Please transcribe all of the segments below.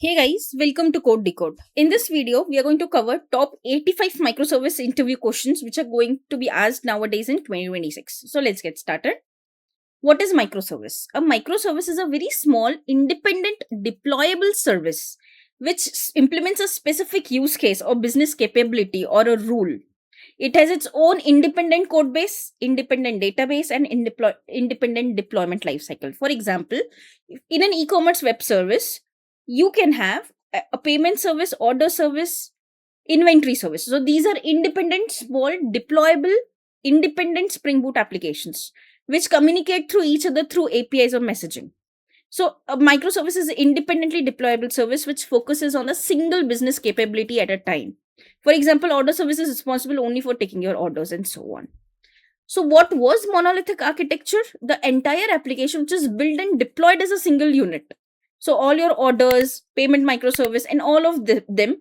Hey guys, welcome to Code Decode. In this video, we are going to cover top 85 microservice interview questions which are going to be asked nowadays in 2026. So let's get started. What is microservice? A microservice is a very small, independent, deployable service which implements a specific use case or business capability or a rule. It has its own independent code base, independent database, and independent deployment lifecycle. For example, in an e-commerce web service, you can have a payment service, order service, inventory service. So these are independent, small, deployable, independent Spring Boot applications which communicate through each other through APIs or messaging. So a microservice is an independently deployable service which focuses on a single business capability at a time. For example, order service is responsible only for taking your orders and so on. So what was monolithic architecture? The entire application which is built and deployed as a single unit. So all your orders, payment microservice, and all of them,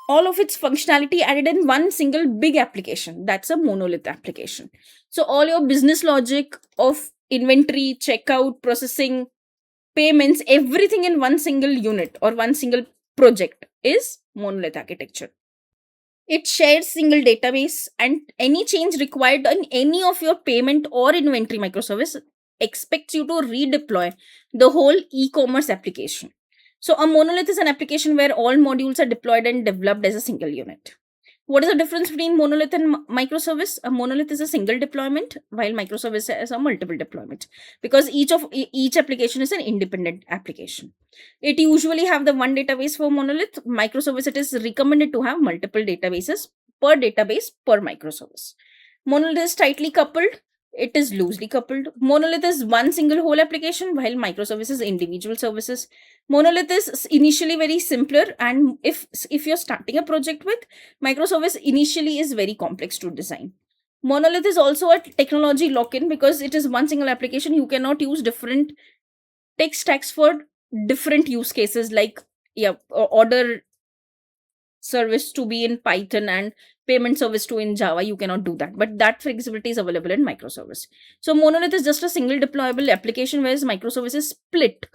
all of its functionality added in one single big application. That's a monolith application. So all your business logic of inventory, checkout, processing, payments, everything in one single unit or one single project is monolith architecture. It shares single database, and any change required in any of your payment or inventory microservice expects you to redeploy the whole e-commerce application. So a monolith is an application where all modules are deployed and developed as a single unit. What is the difference between monolith and microservice? A monolith is a single deployment, while microservice is a multiple deployment, because each application is an independent application. It usually have the one database for monolith. Microservice, it is recommended to have multiple databases per database per microservice. Monolith is tightly coupled. It is loosely coupled. Monolith is one single whole application, while microservice is individual services. Monolith is initially very simpler, and if you're starting a project with, microservice initially is very complex to design. Monolith is also a technology lock-in because it is one single application. You cannot use different tech stacks for different use cases, like order service to be in Python and payment service to in Java. You cannot do that, but that flexibility is available in microservice. So monolith is just a single deployable application, whereas microservices split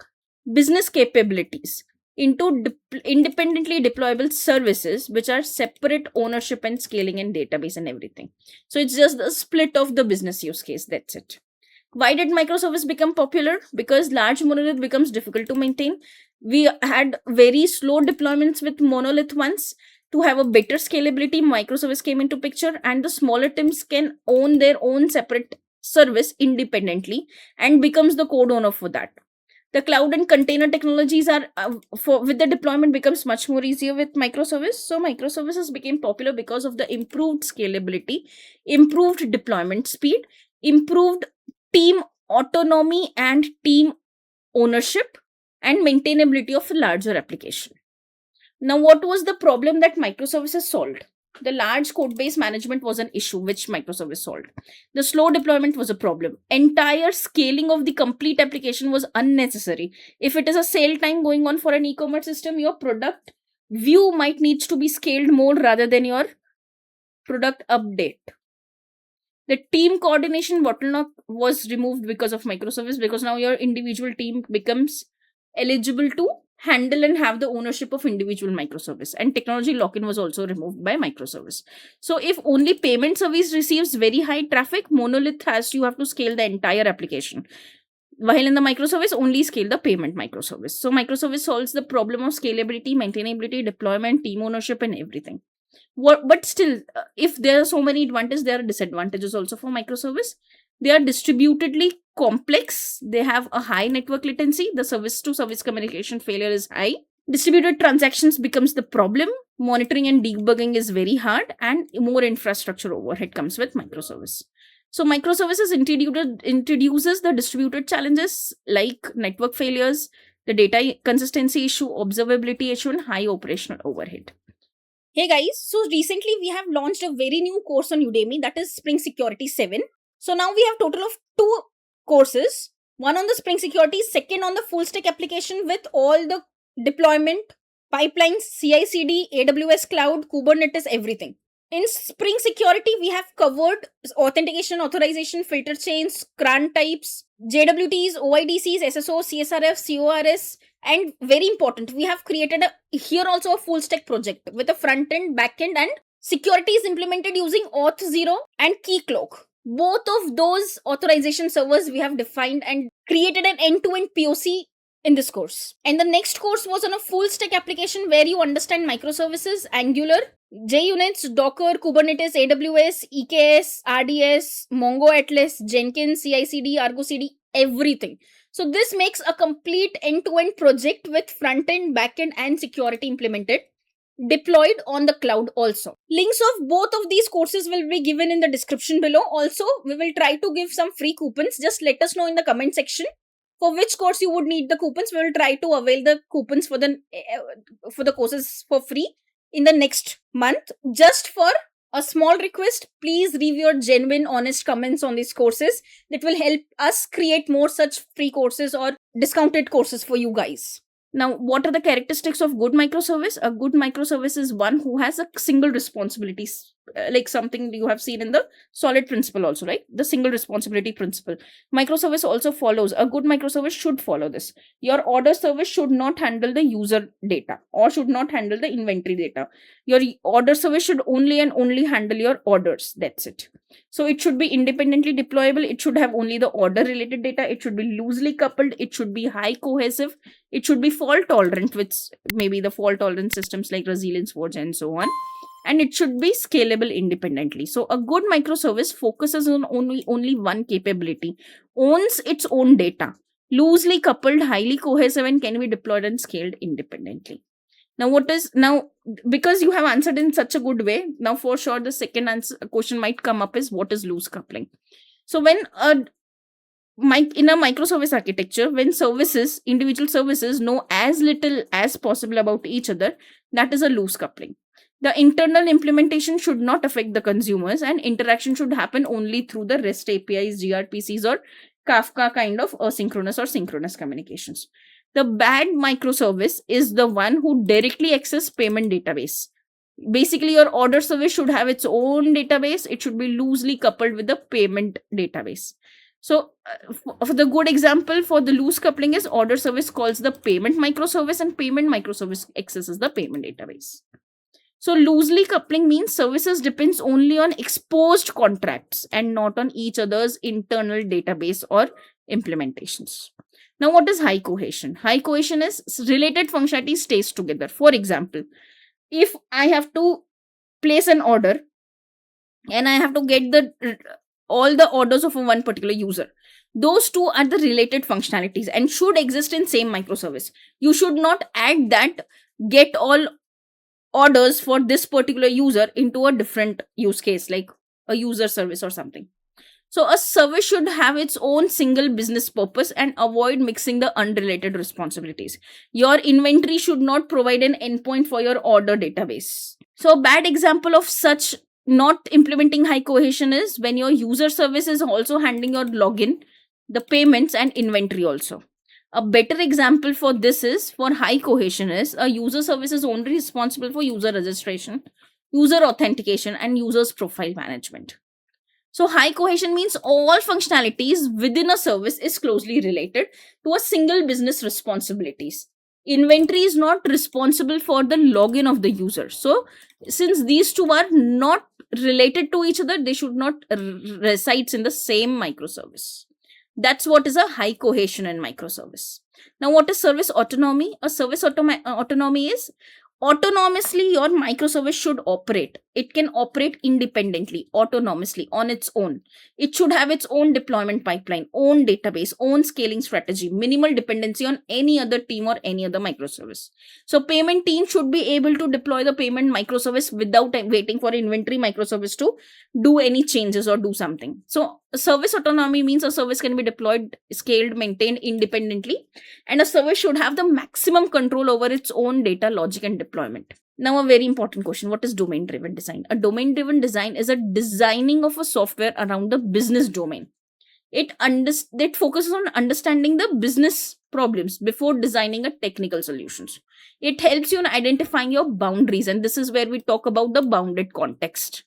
business capabilities into independently deployable services which are separate ownership and scaling and database and everything. So it's just the split of the business use case. That's it. Why did microservice become popular? Because large monolith becomes difficult to maintain. We had very slow deployments with monolith once. To have a better scalability, microservice came into picture, and the smaller teams can own their own separate service independently and becomes the code owner for that. The cloud and container technologies are with the deployment becomes much more easier with microservice. So microservices became popular because of the improved scalability, improved deployment speed, improved team autonomy and team ownership, and maintainability of a larger application. Now, what was the problem that microservices solved? The large code base management was an issue which microservice solved. The slow deployment was a problem. Entire scaling of the complete application was unnecessary. If it is a sale time going on for an e-commerce system, your product view might needs to be scaled more rather than your product update. The team coordination bottleneck was removed because of microservice, because now your individual team becomes eligible to handle and have the ownership of individual microservice, and technology lock-in was also removed by microservice. So if only payment service receives very high traffic, monolith has you have to scale the entire application, while in the microservice only scale the payment microservice. So microservice solves the problem of scalability, maintainability, deployment, team ownership, and everything. But still, if there are so many advantages, there are disadvantages also for microservice. They are distributedly complex. They have a high network latency. The service to service communication failure is high. Distributed transactions becomes the problem. Monitoring and debugging is very hard, and more infrastructure overhead comes with microservice. So microservices introduces the distributed challenges like network failures, the data consistency issue, observability issue, and high operational overhead. Hey guys, so recently we have launched a very new course on Udemy, that is Spring Security 7. So now we have total of 2 courses, one on the Spring Security, second on the full stack application with all the deployment, pipelines, CI/CD, AWS Cloud, Kubernetes, everything. In Spring Security, we have covered authentication, authorization, filter chains, CRAN types, JWTs, OIDCs, SSO, CSRF, CORS, and very important, we have created here also a full stack project with a front end, back end, and security is implemented using Auth0 and Keycloak. Both of those authorization servers we have defined and created an end-to-end POC in this course. And the next course was on a full stack application where you understand microservices, Angular, JUnits, Docker, Kubernetes, AWS, EKS, RDS, Mongo Atlas, Jenkins, CI/CD, Argo CD, everything. So this makes a complete end-to-end project with front-end, back-end, and security implemented, deployed on the cloud also. Links of both of these courses will be given in the description below. Also, we will try to give some free coupons. Just let us know in the comment section for which course you would need the coupons. We will try to avail the coupons for the courses for free in the next month. Just for a small request, please leave your genuine, honest comments on these courses. That will help us create more such free courses or discounted courses for you guys. Now, what are the characteristics of good microservice? A good microservice is one who has a single responsibility, like something you have seen in the solid principle also, right? The single responsibility principle. Microservice also follows. A good microservice should follow this. Your order service should not handle the user data or should not handle the inventory data. Your order service should only and only handle your orders. That's it. So it should be independently deployable. It should have only the order related data. It should be loosely coupled. It should be high cohesive. It should be fault tolerant with maybe the fault tolerant systems like Resilience Forge and so on. And it should be scalable independently. So a good microservice focuses on only one capability, owns its own data, loosely coupled, highly cohesive, and can be deployed and scaled independently. Now, because you have answered in such a good way, now for sure the second question might come up is what is loose coupling? So when in a microservice architecture, when individual services know as little as possible about each other, that is a loose coupling. The internal implementation should not affect the consumers and interaction should happen only through the REST APIs, gRPCs, or Kafka kind of asynchronous or synchronous communications. The bad microservice is the one who directly access payment database. Basically, your order service should have its own database. It should be loosely coupled with the payment database. So for the good example for the loose coupling is order service calls the payment microservice and payment microservice accesses the payment database. So loosely coupling means services depends only on exposed contracts and not on each other's internal database or implementations. Now, what is high cohesion? High cohesion is related functionality stays together. For example, if I have to place an order and I have to get all the orders of one particular user, those two are the related functionalities and should exist in same microservice. You should not add that get all orders for this particular user into a different use case like a user service or something. So a service should have its own single business purpose and avoid mixing the unrelated responsibilities. Your inventory should not provide an endpoint for your order database. So a bad example of such not implementing high cohesion is when your user service is also handling your login, the payments, and inventory also. A better example for this is for high cohesion is a user service is only responsible for user registration, user authentication, and user's profile management. So high cohesion means all functionalities within a service is closely related to a single business responsibilities. Inventory is not responsible for the login of the user. So since these two are not related to each other, they should not reside in the same microservice. That's what is a high cohesion in microservice. Now, what is service autonomy? A service autonomy is autonomously your microservice should operate. It can operate independently, autonomously, on its own. It should have its own deployment pipeline, own database, own scaling strategy, minimal dependency on any other team or any other microservice. So payment team should be able to deploy the payment microservice without waiting for inventory microservice to do any changes or do something. So service autonomy means a service can be deployed, scaled, maintained independently, and a service should have the maximum control over its own data, logic, and deployment. Now, a very important question. What is domain-driven design? A domain-driven design is a designing of a software around the business domain. It focuses on understanding the business problems before designing a technical solutions. It helps you in identifying your boundaries, and this is where we talk about the bounded context.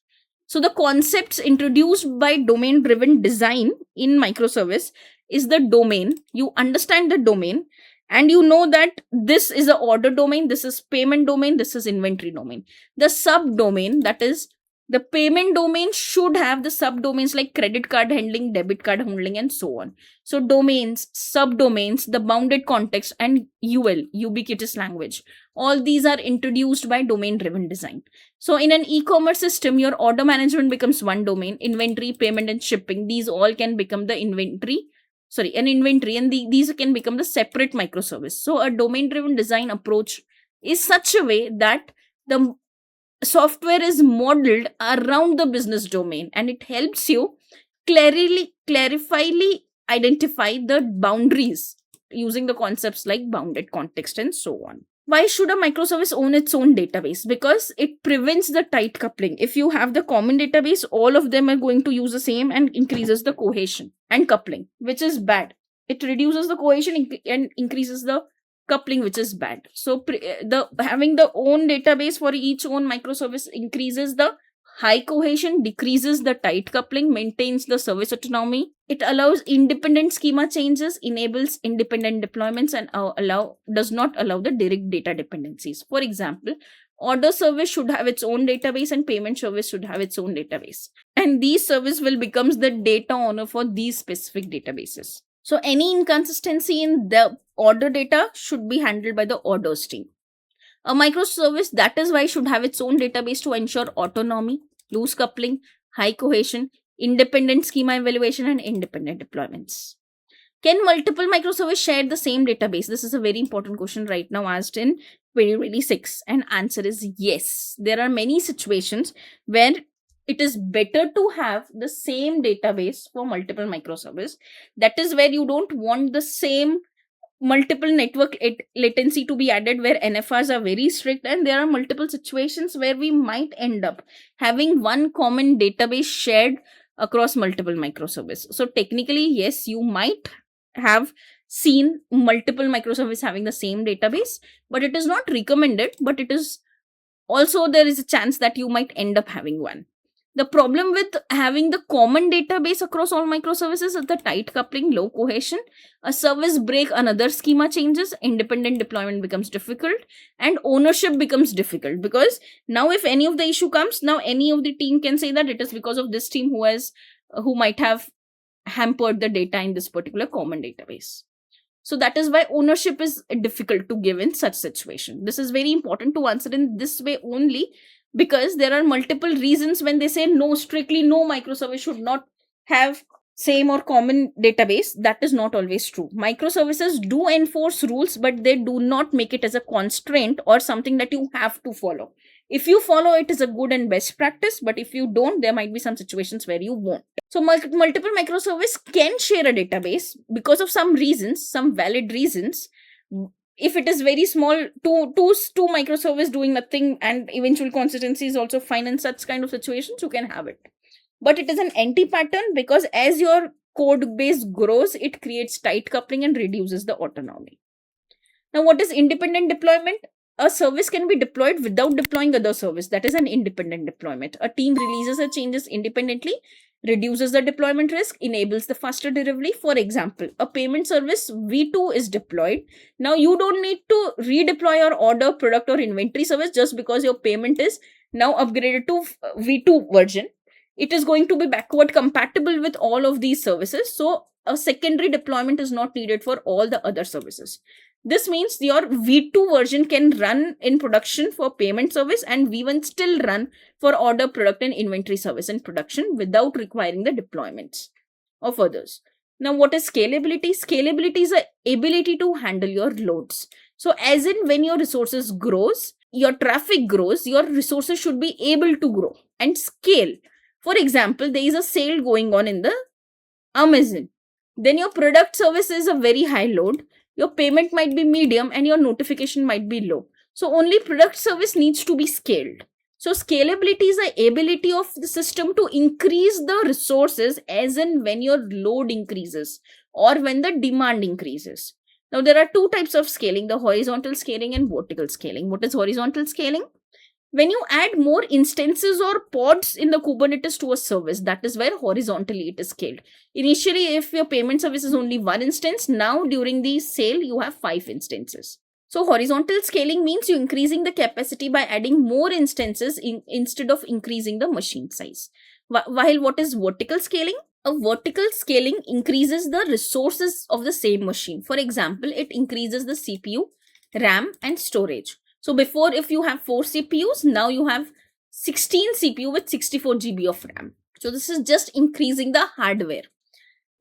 So the concepts introduced by domain-driven design in microservice is the domain. You understand the domain and you know that this is a order domain, this is payment domain, this is inventory domain. The subdomain, that is the payment domain, should have the subdomains like credit card handling, debit card handling, and so on. So domains, subdomains, the bounded context, and UL, ubiquitous language, all these are introduced by domain driven design. So in an e-commerce system, your order management becomes one domain, inventory, payment, and shipping, these all can become the inventory, and these can become the separate microservice. So a domain driven design approach is such a way that the software is modeled around the business domain, and it helps you clarifyly identify the boundaries using the concepts like bounded context and so on. Why should a microservice own its own database? Because it prevents the tight coupling. If you have the common database, all of them are going to use the same and increases the cohesion and coupling, which is bad. It reduces the cohesion and increases the coupling, which is bad. So having the own database for each own microservice increases the high cohesion, decreases the tight coupling, maintains the service autonomy. It allows independent schema changes, enables independent deployments, and does not allow the direct data dependencies. For example, order service should have its own database and payment service should have its own database. And these service will becomes the data owner for these specific databases. So any inconsistency in the order data should be handled by the orders team. A microservice, that is why, should have its own database to ensure autonomy, loose coupling, high cohesion, independent schema evaluation, and independent deployments. Can multiple microservices share the same database? This is a very important question right now asked in 2026, and answer is yes. There are many situations where it is better to have the same database for multiple microservices. That is where you don't want the same multiple network latency to be added, where NFRs are very strict, and there are multiple situations where we might end up having one common database shared across multiple microservices. So technically, yes, you might have seen multiple microservices having the same database, but it is not recommended, but it is also, there is a chance that you might end up having one. The problem with having the common database across all microservices is the tight coupling, low cohesion. A service break, another schema changes, independent deployment becomes difficult, and ownership becomes difficult, because now if any of the issue comes, now any of the team can say that it is because of this team who might have hampered the data in this particular common database. So that is why ownership is difficult to give in such situation. This is very important to answer in this way only, because there are multiple reasons when they say no, strictly no microservice should not have same or common database. That is not always true. Microservices do enforce rules, but they do not make it as a constraint or something that you have to follow. If you follow, it is a good and best practice, but if you don't, there might be some situations where you won't. So multiple microservices can share a database because of some reasons, some valid reasons. If it is very small, two microservices doing nothing and eventual consistency is also fine, in such kind of situations you can have it. But it is an anti-pattern, because as your code base grows, it creates tight coupling and reduces the autonomy. Now, what is independent deployment? A service can be deployed without deploying other service. That is an independent deployment. A team releases the changes independently, reduces the deployment risk, enables the faster delivery. For example, a payment service V2 is deployed. Now you don't need to redeploy your order, product, or inventory service just because your payment is now upgraded to V2 version. It is going to be backward compatible with all of these services. So a secondary deployment is not needed for all the other services. This means your V2 version can run in production for payment service, and V1 still run for order, product, and inventory service in production without requiring the deployments of others. Now, what is scalability? Scalability is the ability to handle your loads. So as in when your resources grows, your traffic grows, your resources should be able to grow and scale. For example, there is a sale going on in the Amazon. Then your product service is a very high load. Your payment might be medium and your notification might be low. So only product service needs to be scaled. So scalability is the ability of the system to increase the resources as and when your load increases or when the demand increases. Now there are two types of scaling, the horizontal scaling and vertical scaling. What is horizontal scaling? When you add more instances or pods in the Kubernetes to a service, that is where horizontally it is scaled. Initially, if your payment service is only one instance, now during the sale, you have 5 instances. So horizontal scaling means you increasing the capacity by adding more instances instead of increasing the machine size. While what is vertical scaling? A vertical scaling increases the resources of the same machine. For example, it increases the CPU, RAM, and storage. So before, if you have 4 CPUs, now you have 16 CPU with 64 GB of RAM. So this is just increasing the hardware.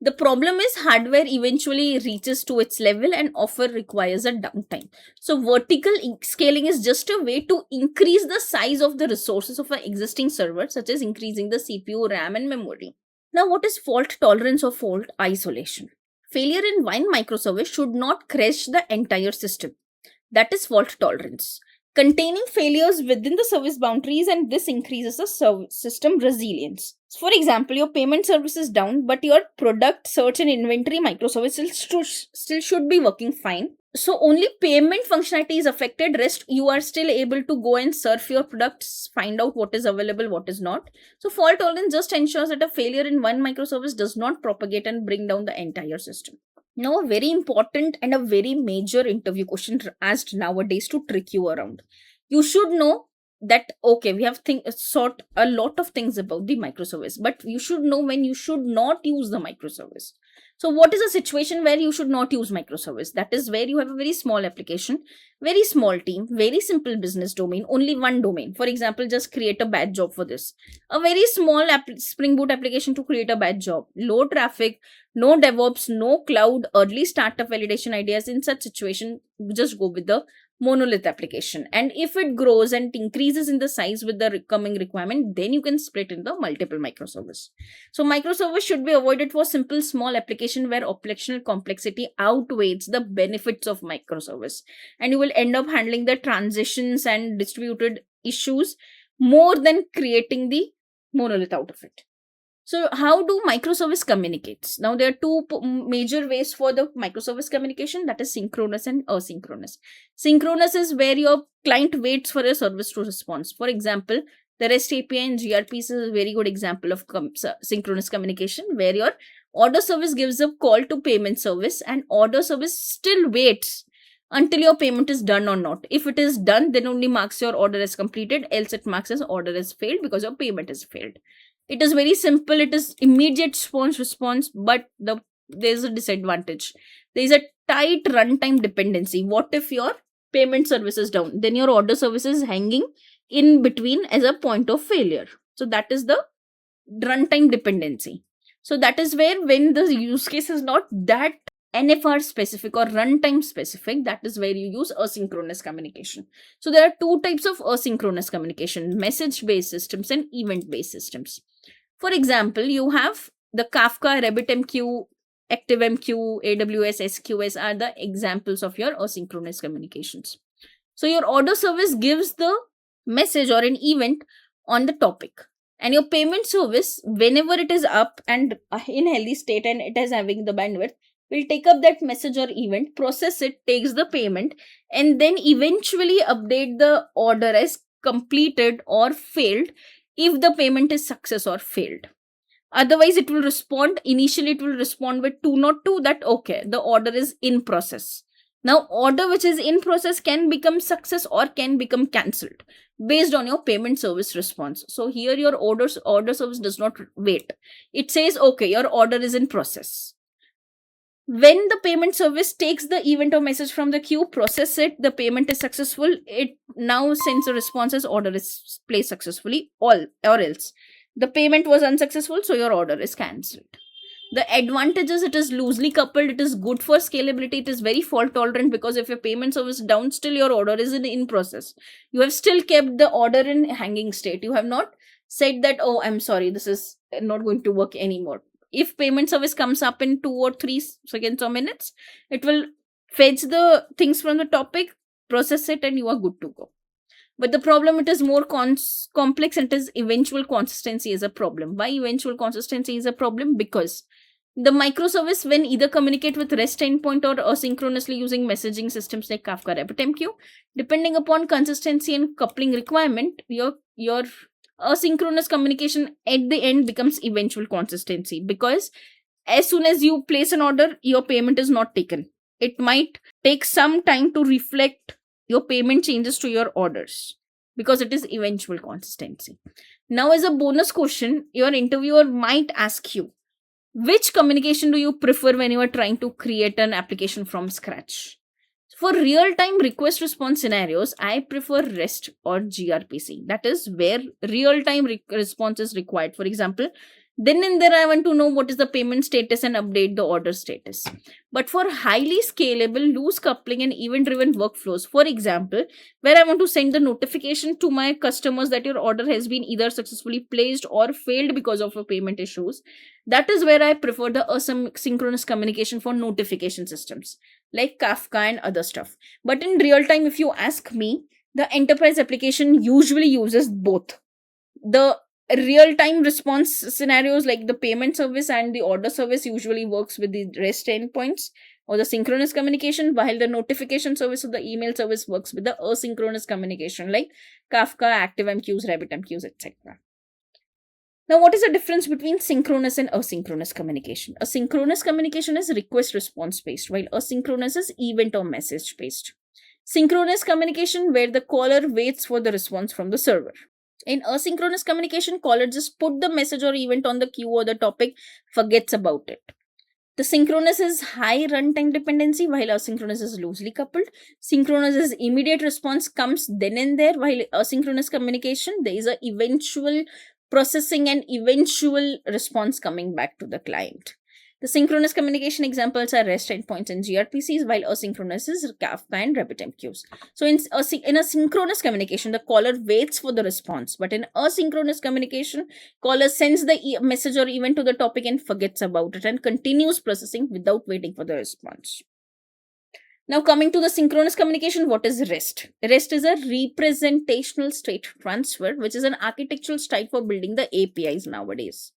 The problem is hardware eventually reaches to its level and often requires a downtime. So vertical scaling is just a way to increase the size of the resources of an existing server, such as increasing the CPU, RAM, and memory. Now, what is fault tolerance or fault isolation? Failure in one microservice should not crash the entire system. That is fault tolerance. Containing failures within the service boundaries, and this increases the system resilience. For example, your payment service is down, but your product, search, and inventory microservices still should be working fine. So only payment functionality is affected. Rest, you are still able to go and surf your products, find out what is available, what is not. So fault tolerance just ensures that a failure in one microservice does not propagate and bring down the entire system. Now, a very important and a very major interview question asked nowadays to trick you around. You should know that, okay, we have sought a lot of things about the microservice, but you should know when you should not use the microservice. So what is a situation where you should not use microservice? That is where you have a very small application, very small team, very simple business domain, only one domain. For example, just create a batch job for this. A very small Spring Boot application to create a batch job. Low traffic, no DevOps, no cloud, early startup validation ideas. In such situation, just go with the monolith application. And if it grows and increases in the size with the coming requirement, then you can split into multiple microservice. So microservice should be avoided for simple small application where operational complexity outweighs the benefits of microservice. And you will end up handling the transitions and distributed issues more than creating the monolith out of it. So how do microservice communicates? Now there are two major ways for the microservice communication, that is synchronous and asynchronous. Synchronous is where your client waits for a service to respond. For example, the REST API and gRPC is a very good example of synchronous communication, where your order service gives a call to payment service and order service still waits until your payment is done or not. If it is done, then only marks your order as completed, else it marks as order as failed because your payment is failed. It is very simple. It is immediate response, but there's a disadvantage. There is a tight runtime dependency. What if your payment service is down? Then your order service is hanging in between as a point of failure. So that is the runtime dependency. So that is where, when the use case is not that NFR specific or runtime specific, that is where you use asynchronous communication. So there are two types of asynchronous communication: message based systems and event based systems. For example, you have the Kafka, RabbitMQ, ActiveMQ, AWS, SQS are the examples of your asynchronous communications. So your order service gives the message or an event on the topic, and your payment service, whenever it is up and in healthy state and it is having the bandwidth, will take up that message or event, process it, takes the payment, and then eventually update the order as completed or failed if the payment is success or failed. Otherwise, it will respond, initially it will respond with 202 that okay, the order is in process. Now, order which is in process can become success or can become cancelled based on your payment service response. So here your order service does not wait. It says, okay, your order is in process. When the payment service takes the event or message from the queue, process it, the payment is successful, it now sends a response as order is placed successfully, or else the payment was unsuccessful, so your order is cancelled. The advantages, it is loosely coupled, it is good for scalability, it is very fault tolerant, because if your payment service is down, still your order is in process. You have still kept the order in hanging state. You have not said that, oh, I'm sorry, this is not going to work anymore. If payment service comes up in 2 or 3 seconds or minutes, it will fetch the things from the topic, process it, and you are good to go. But the problem, it is more complex, and it is eventual consistency is a problem. Why eventual consistency is a problem? Because The microservice when either communicate with REST endpoint or asynchronously using messaging systems like Kafka RabbitMQ. Depending upon consistency and coupling requirement, your asynchronous communication at the end becomes eventual consistency, because as soon as you place an order, your payment is not taken. It might take some time to reflect your payment changes to your orders, because it is eventual consistency. Now, as a bonus question, your interviewer might ask you, which communication do you prefer when you are trying to create an application from scratch? For real-time request response scenarios, I prefer REST or gRPC. That is where real-time response is required. For example, then and there I want to know what is the payment status and update the order status. But for highly scalable, loose coupling and event-driven workflows, for example, where I want to send the notification to my customers that your order has been either successfully placed or failed because of a payment issues, that is where I prefer the asynchronous communication for notification systems like Kafka and other stuff. But in real time, if you ask me, the enterprise application usually uses both. The real-time response scenarios like the payment service and the order service usually works with the REST endpoints or the synchronous communication, while the notification service or the email service works with the asynchronous communication like Kafka, ActiveMQs, RabbitMQs, etc. Now, what is the difference between synchronous and asynchronous communication? Asynchronous communication is request response based, while asynchronous is event or message based. Synchronous communication where the caller waits for the response from the server. In asynchronous communication, caller just put the message or event on the queue or the topic, forgets about it. The synchronous is high runtime dependency, while asynchronous is loosely coupled. Synchronous is immediate response comes then and there, while asynchronous communication, there is a eventual processing and eventual response coming back to the client. The synchronous communication examples are REST endpoints and gRPCs, while asynchronous is Kafka and RabbitMQs. So in a synchronous communication, the caller waits for the response, but in asynchronous communication, caller sends the message or event to the topic and forgets about it and continues processing without waiting for the response. Now, coming to the synchronous communication, what is REST? REST is a representational state transfer, which is an architectural style for building the APIs nowadays.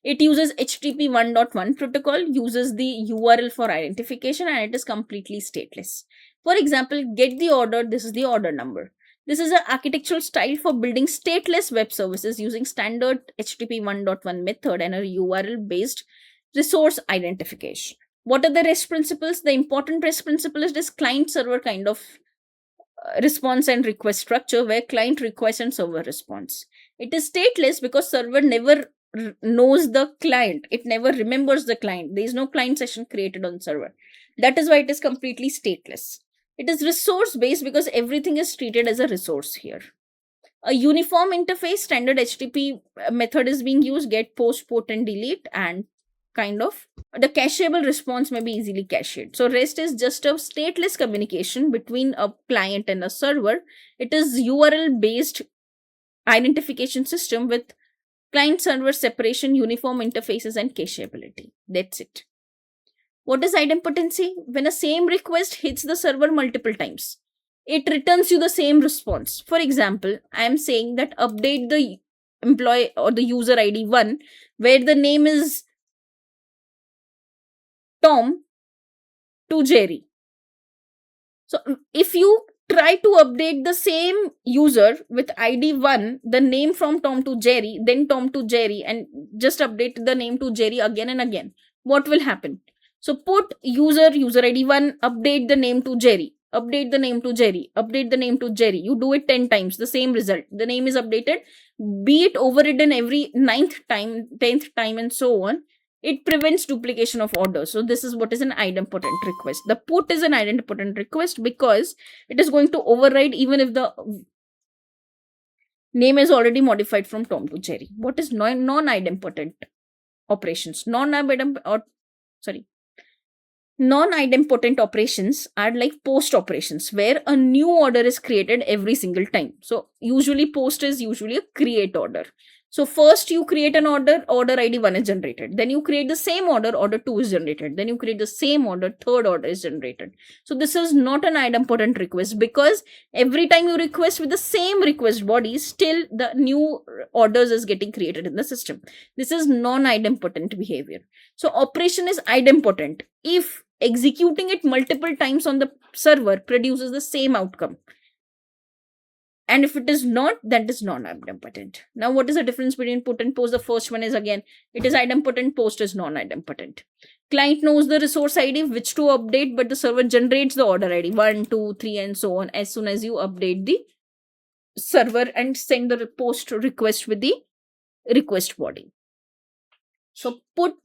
It uses HTTP 1.1 protocol, uses the URL for identification, and it is completely stateless. For example, get the order, this is the order number. This is an architectural style for building stateless web services using standard HTTP 1.1 method and a URL based resource identification. What are the REST principles? The important REST principle is this client server kind of response and request structure where client request and server response. It is stateless because server never knows the client. It never remembers the client. There is no client session created on server. That is why it is completely stateless. It is resource based because everything is treated as a resource here. A uniform interface, standard HTTP method is being used, get, post, put, and delete, and kind of the cacheable response may be easily cached. So REST is just a stateless communication between a client and a server. It is URL based identification system with client server separation, uniform interfaces, and cacheability. That's it. What is idempotency? When a same request hits the server multiple times, it returns you the same response. For example, I am saying that update the employee or the user ID 1, where the name is Tom to Jerry. So if you try to update the same user with ID 1, the name from Tom to Jerry, then Tom to Jerry, and just update the name to Jerry again and again, what will happen? So put user ID 1, update the name to Jerry, update the name to Jerry, update the name to Jerry. You do it 10 times, the same result. The name is updated, be it overridden every 9th time, 10th time, and so on. It prevents duplication of orders. So this is what is an idempotent request. The put is an idempotent request because it is going to override even if the name is already modified from Tom to Jerry. What is non-idempotent operations? Non-idempotent operations are like post operations where a new order is created every single time. So usually post is usually a create order. So first you create an order, order ID 1 is generated. Then you create the same order, order 2 is generated. Then you create the same order, third order is generated. So this is not an idempotent request, because every time you request with the same request body, still the new orders is getting created in the system. This is non-idempotent behavior. So operation is idempotent if executing it multiple times on the server produces the same outcome. And if it is not, that is non-idempotent. Now, what is the difference between put and post? The first one is, again, it is idempotent, post is non-idempotent. Client knows the resource ID which to update, but the server generates the order ID 1, 2, 3, and so on as soon as you update the server and send the post request with the request body. So put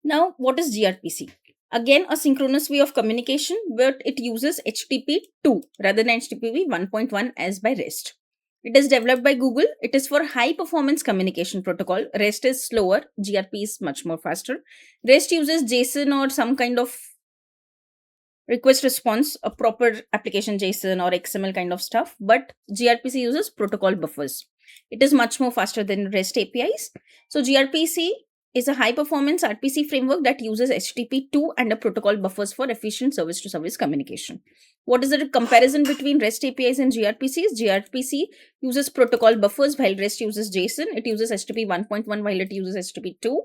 Now, what is gRPC? Again, a synchronous way of communication, but it uses HTTP 2 rather than HTTP 1.1 as by REST. It is developed by Google. It is for high performance communication protocol. REST is slower. gRPC is much more faster. REST uses JSON or some kind of request response, a proper application JSON or XML kind of stuff, but gRPC uses protocol buffers. It is much more faster than REST APIs. So gRPC is a high performance RPC framework that uses HTTP2 and a protocol buffers for efficient service to service communication. What is the comparison between REST APIs and gRPCs? gRPC uses protocol buffers while REST uses JSON. It uses HTTP 1.1 while it uses HTTP 2.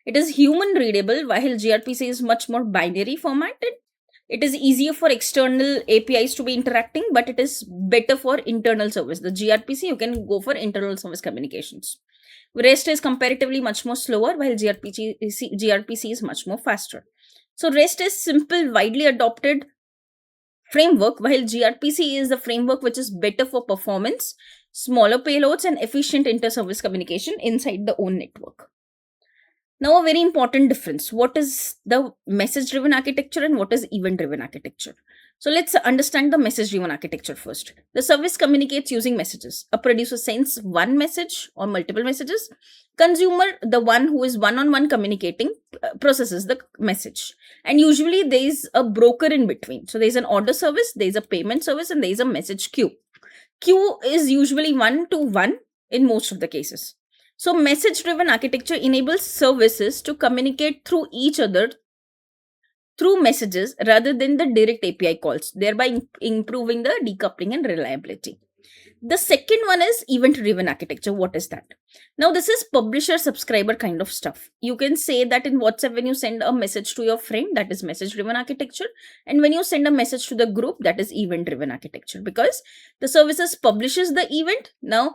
It is human readable while gRPC is much more binary formatted. It is easier for external APIs to be interacting, but it is better for internal service. The gRPC, you can go for internal service communications. REST is comparatively much more slower, while gRPC is much more faster. So REST is simple, widely adopted framework, while gRPC is the framework which is better for performance, smaller payloads, and efficient inter-service communication inside the own network. Now, a very important difference. What is the message-driven architecture and what is event-driven architecture? So let's understand the message-driven architecture first. The service communicates using messages. A producer sends one message or multiple messages. Consumer, the one who is one-on-one communicating, processes the message. And usually there is a broker in between. So there is an order service, there is a payment service, and there is a message queue. Queue is usually 1-to-1 in most of the cases. So message-driven architecture enables services to communicate through each other through messages rather than the direct API calls, thereby improving the decoupling and reliability. The second one is event-driven architecture. What is that? Now, this is publisher-subscriber kind of stuff. You can say that in WhatsApp, when you send a message to your friend, that is message-driven architecture. And when you send a message to the group, that is event-driven architecture, because the services publishes the event. Now,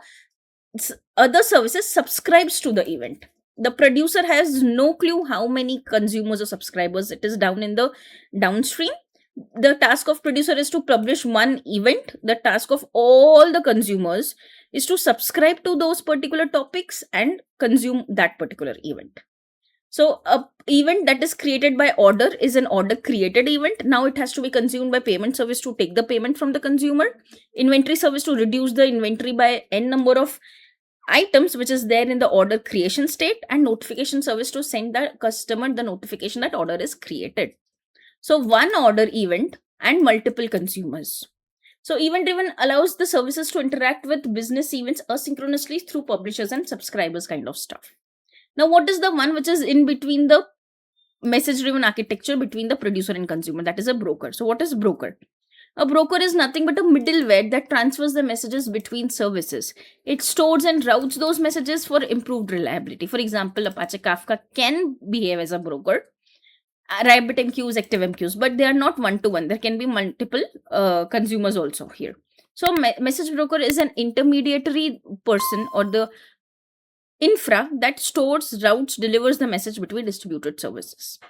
other services subscribes to the event. The producer has no clue how many consumers or subscribers it is down in the downstream. The task of producer is to publish one event. The task of all the consumers is to subscribe to those particular topics and consume that particular event. So a event that is created by order is an order created event. Now it has to be consumed by payment service to take the payment from the consumer, inventory service to reduce the inventory by n number of items which is there in the order creation state, and notification service to send the customer the notification that order is created. So one order event and multiple consumers. So event driven allows the services to interact with business events asynchronously through publishers and subscribers kind of stuff. Now, what is the one which is in between the message driven architecture between the producer and consumer? That is a broker. So what is broker? A broker is nothing but a middleware that transfers the messages between services. It stores and routes those messages for improved reliability. For example, Apache Kafka can behave as a broker. RabbitMQ is ActiveMQs, but they are not one-to-one. There can be multiple consumers also here. So message broker is an intermediary person or the infra that stores, routes, delivers the message between distributed services.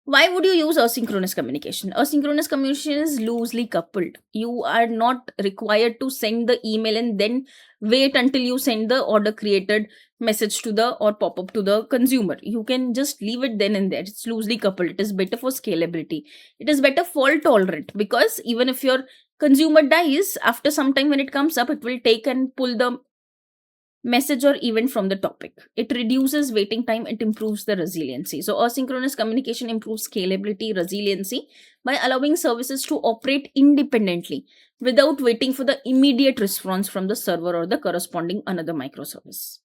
Why would you use asynchronous communication? Asynchronous communication is loosely coupled. You are not required to send the email and then wait until you send the order created message to the or pop up to the consumer. You can just leave it then and there. It's loosely coupled. It is better for scalability. It is better fault tolerant, because even if your consumer dies, after some time when it comes up, it will take and pull the message or event from the topic. It reduces waiting time, it improves the resiliency. So, asynchronous communication improves scalability, resiliency by allowing services to operate independently without waiting for the immediate response from the server or the corresponding another microservice.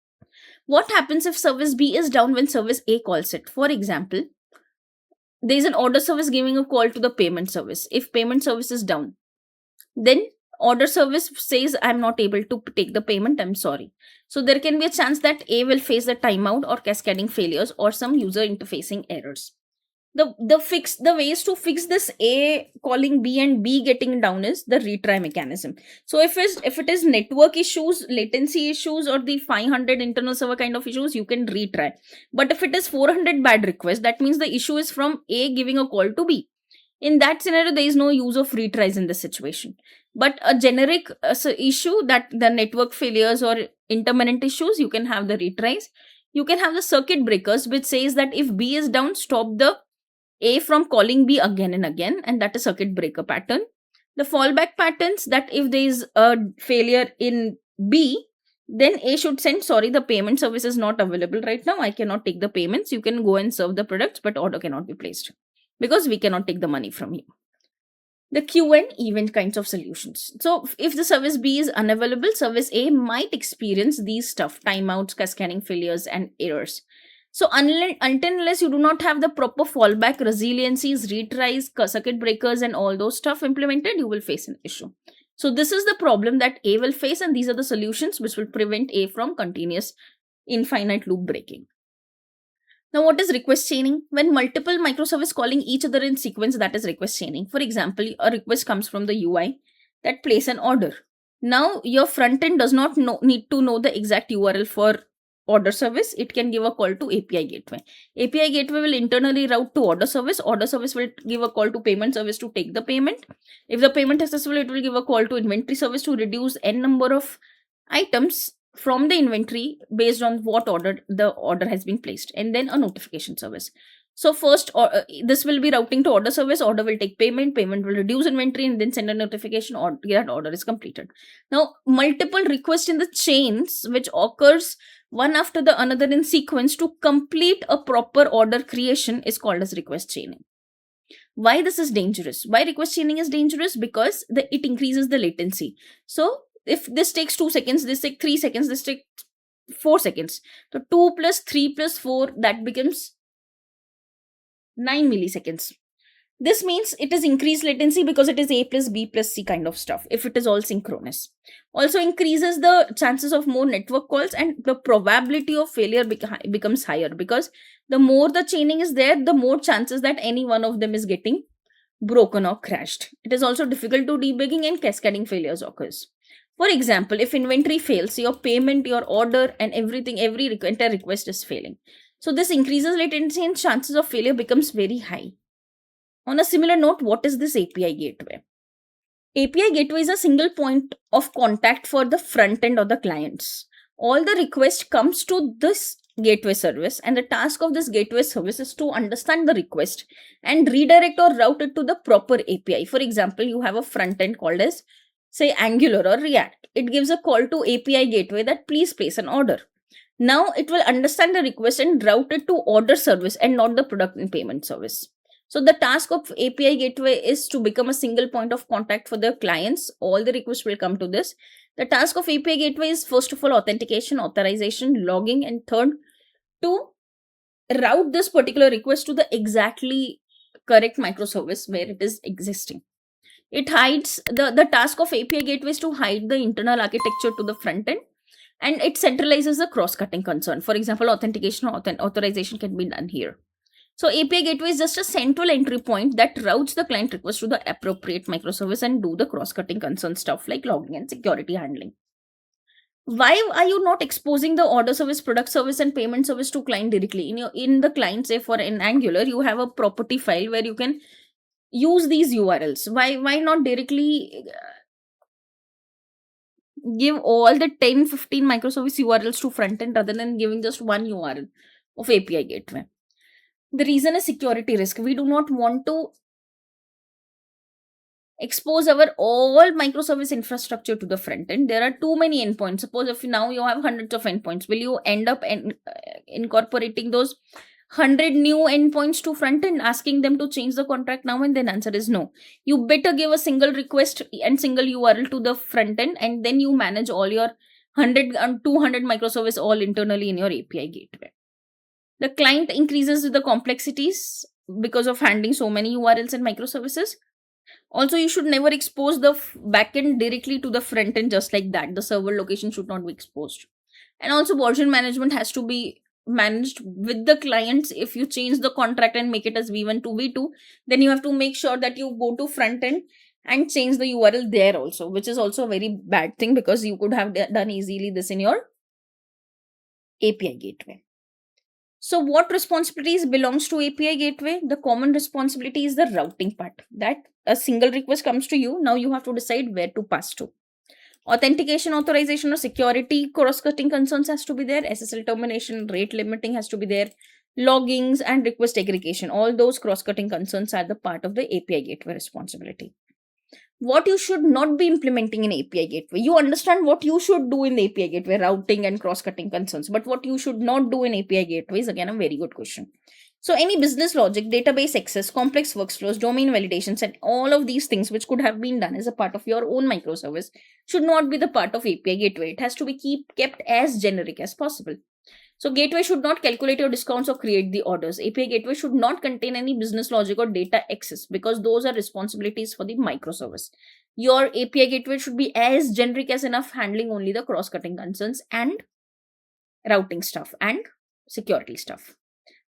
What happens if service B is down when service A calls it? For example, there is an order service giving a call to the payment service. If payment service is down, then order service says, I'm not able to take the payment, I'm sorry. So there can be a chance that A will face the timeout or cascading failures or some user interfacing errors. The ways to fix this A calling B and B getting down is the retry mechanism. So if it is network issues, latency issues, or the 500 internal server kind of issues, you can retry. But if it is 400 bad requests, that means the issue is from A giving a call to B. In that scenario, there is no use of retries in this situation. But a generic issue, that the network failures or intermittent issues, you can have the retries. You can have the circuit breakers, which says that if B is down, stop the A from calling B again and again, and that is circuit breaker pattern. The fallback patterns, that if there is a failure in B, then A should send, sorry, the payment service is not available right now, I cannot take the payments, you can go and serve the products, but order cannot be placed because we cannot take the money from you. The queue and event kinds of solutions. So if the service B is unavailable, service A might experience these stuff, timeouts, cascading failures, and errors. So unless you do not have the proper fallback, resiliencies, retries, circuit breakers, and all those stuff implemented, you will face an issue. So this is the problem that A will face, and these are the solutions which will prevent A from continuous infinite loop breaking. Now, what is request chaining? When multiple microservices calling each other in sequence, that is request chaining. For example, a request comes from the UI that place an order. Now, your front end does not need to know the exact URL for order service. It can give a call to API gateway. API gateway will internally route to order service. Order service will give a call to payment service to take the payment. If the payment is successful, it will give a call to inventory service to reduce n number of items from the inventory based on what the order has been placed, and then a notification service. So first, this will be routing to order service, order will take payment, payment will reduce inventory, and then send a notification or that order is completed. Now, multiple requests in the chains which occurs one after the another in sequence to complete a proper order creation is called as request chaining. Why this is dangerous? Why request chaining is dangerous? Because it increases the latency. So if this takes 2 seconds, this takes 3 seconds, this takes 4 seconds. So 2 plus 3 plus 4, that becomes 9 milliseconds. This means it is increased latency because it is A plus B plus C kind of stuff, if it is all synchronous. Also increases the chances of more network calls, and the probability of failure becomes higher, because the more the chaining is there, the more chances that any one of them is getting broken or crashed. It is also difficult to debugging, and cascading failures occurs. For example, if inventory fails, your payment, your order, and everything, entire request is failing. So this increases latency and chances of failure becomes very high. On a similar note, what is this API gateway? API gateway is a single point of contact for the front end or the clients. All the request comes to this gateway service, and the task of this gateway service is to understand the request and redirect or route it to the proper API. For example, you have a front end called as, say, Angular or React. It gives a call to API gateway that please place an order. Now it will understand the request and route it to order service and not the product and payment service. So the task of API gateway is to become a single point of contact for the clients. All the requests will come to this. The task of API gateway is, first of all, authentication, authorization, logging, and third, to route this particular request to the exactly correct microservice where it is existing. It hides, the task of API gateway is to hide the internal architecture to the front end, and it centralizes the cross-cutting concern. For example, authentication or authorization can be done here. So API gateway is just a central entry point that routes the client request to the appropriate microservice and do the cross-cutting concern stuff like logging and security handling. Why are you not exposing the order service, product service, and payment service to client directly in the client? Say for an Angular, you have a property file where you can use these URLs. Why not directly give all the 10-15 microservice URLs to front end rather than giving just one URL of API gateway? The reason is security risk. We do not want to expose our all microservice infrastructure to the front end. There are too many endpoints. Suppose if now you have hundreds of endpoints, will you end up incorporating those 100 new endpoints to front end, asking them to change the contract now and then? Answer is no. You better give a single request and single URL to the front end, and then you manage all your 100 and 200 microservice all internally in your API gateway. The client increases with the complexities because of handling so many URLs and microservices. Also, you should never expose the backend directly to the front end just like that. The server location should not be exposed. And also, version management has to be managed with the clients. If you change the contract and make it as V1 to V2, then you have to make sure that you go to front end and change the URL there also, which is also a very bad thing because you could have done easily this in your API gateway. So what responsibilities belongs to API gateway? The common responsibility is the routing part. That a single request comes to you. Now you have to decide where to pass to. Authentication, authorization, or security cross-cutting concerns has to be there. SSL termination, rate limiting has to be there. Loggings and request aggregation. All those cross-cutting concerns are the part of the API gateway responsibility. What you should not be implementing in API gateway. You understand what you should do in the API gateway, routing and cross-cutting concerns. But what you should not do in API gateway is again a very good question. So any business logic, database access, complex workflows, domain validations, and all of these things which could have been done as a part of your own microservice should not be the part of API gateway. It has to be kept as generic as possible. So gateway should not calculate your discounts or create the orders. API gateway should not contain any business logic or data access because those are responsibilities for the microservice. Your API gateway should be as generic as enough, handling only the cross-cutting concerns and routing stuff and security stuff.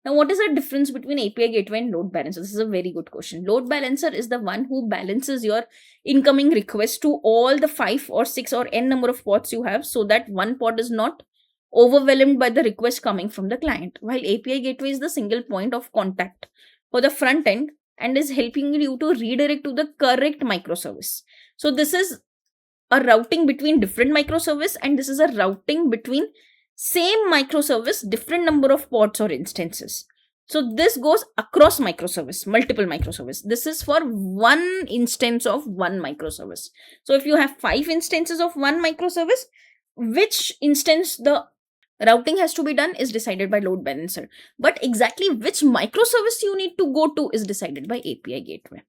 Now, what is the difference between API gateway and load balancer? This is a very good question. Load balancer is the one who balances your incoming request to all the 5 or 6 or n number of pods you have so that one pod is not overwhelmed by the request coming from the client, while API gateway is the single point of contact for the front end and is helping you to redirect to the correct microservice. So this is a routing between different microservice, and this is a routing between same microservice, different number of pods or instances. So this goes across microservice, multiple microservice. This is for one instance of one microservice. So if you have 5 instances of one microservice, which instance the routing has to be done is decided by load balancer. But exactly which microservice you need to go to is decided by API gateway.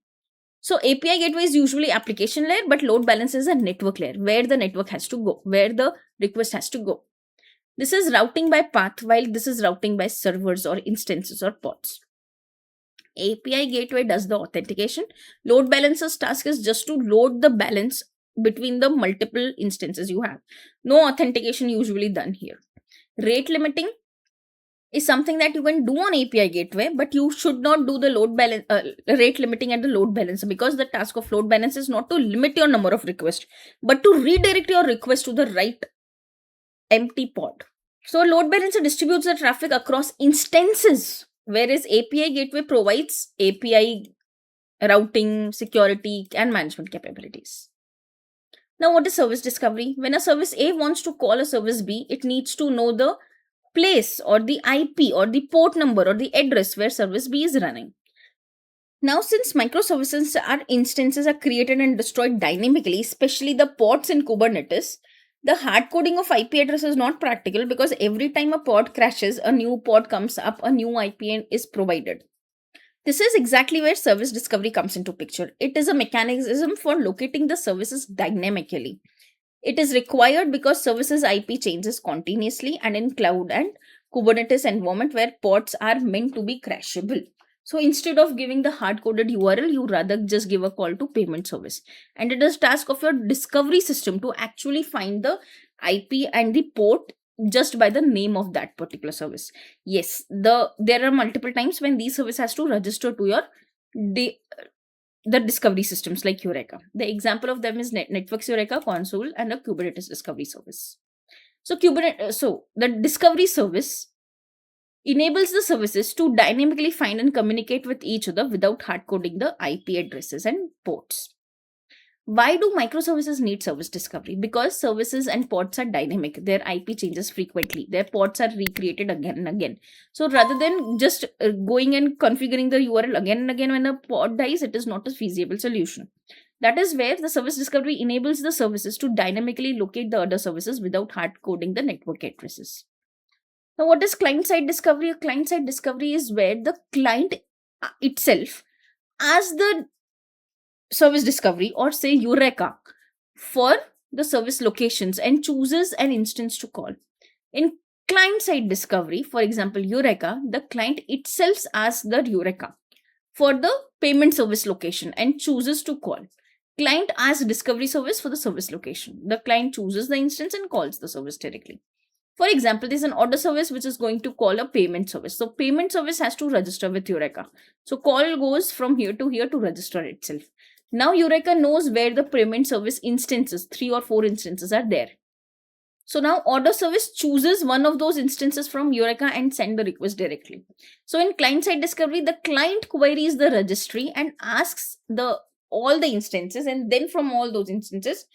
So API gateway is usually application layer, but load balancer is a network layer where the network has to go, where the request has to go. This is routing by path, while this is routing by servers or instances or pods. API gateway does the authentication. Load balancer's task is just to load the balance between the multiple instances you have. No authentication usually done here. Rate limiting is something that you can do on API gateway, but you should not do the rate limiting at the load balancer, because the task of load balancer is not to limit your number of requests, but to redirect your request to the right empty pod. So load balancer distributes the traffic across instances, whereas API gateway provides API routing, security, and management capabilities. Now, what is service discovery? When a service A wants to call a service B, it needs to know the place or the IP or the port number or the address where service B is running. Now, since microservices instances are created and destroyed dynamically, especially the pods in Kubernetes, the hard coding of IP address is not practical, because every time a pod crashes, a new pod comes up, a new IP is provided. This is exactly where service discovery comes into picture. It is a mechanism for locating the services dynamically. It is required because services IP changes continuously and in cloud and Kubernetes environment where pods are meant to be crashable. So instead of giving the hard-coded URL, you rather just give a call to payment service. And it is task of your discovery system to actually find the IP and the port just by the name of that particular service. Yes, there are multiple times when these service has to register to your the discovery systems like Eureka. The example of them is Networks Eureka, Console, and a Kubernetes discovery service. So the discovery service enables the services to dynamically find and communicate with each other without hard coding the IP addresses and ports. Why do microservices need service discovery? Because services and ports are dynamic. Their IP changes frequently. Their ports are recreated again and again. So rather than just going and configuring the URL again and again when a port dies, it is not a feasible solution. That is where the service discovery enables the services to dynamically locate the other services without hard coding the network addresses. Now, what is client-side discovery? A client-side discovery is where the client itself, as the service discovery or say Eureka for the service locations and chooses an instance to call. In client-side discovery, for example, Eureka, the client itself asks the Eureka for the payment service location and chooses to call. Client asks discovery service for the service location. The client chooses the instance and calls the service directly. For example, there's an order service which is going to call a payment service. So payment service has to register with Eureka. So call goes from here to register itself. Now Eureka knows where the payment service instances, 3 or 4 instances are there. So now order service chooses one of those instances from Eureka and send the request directly. So in client-side discovery, the client queries the registry and asks all the instances, and then from all those instances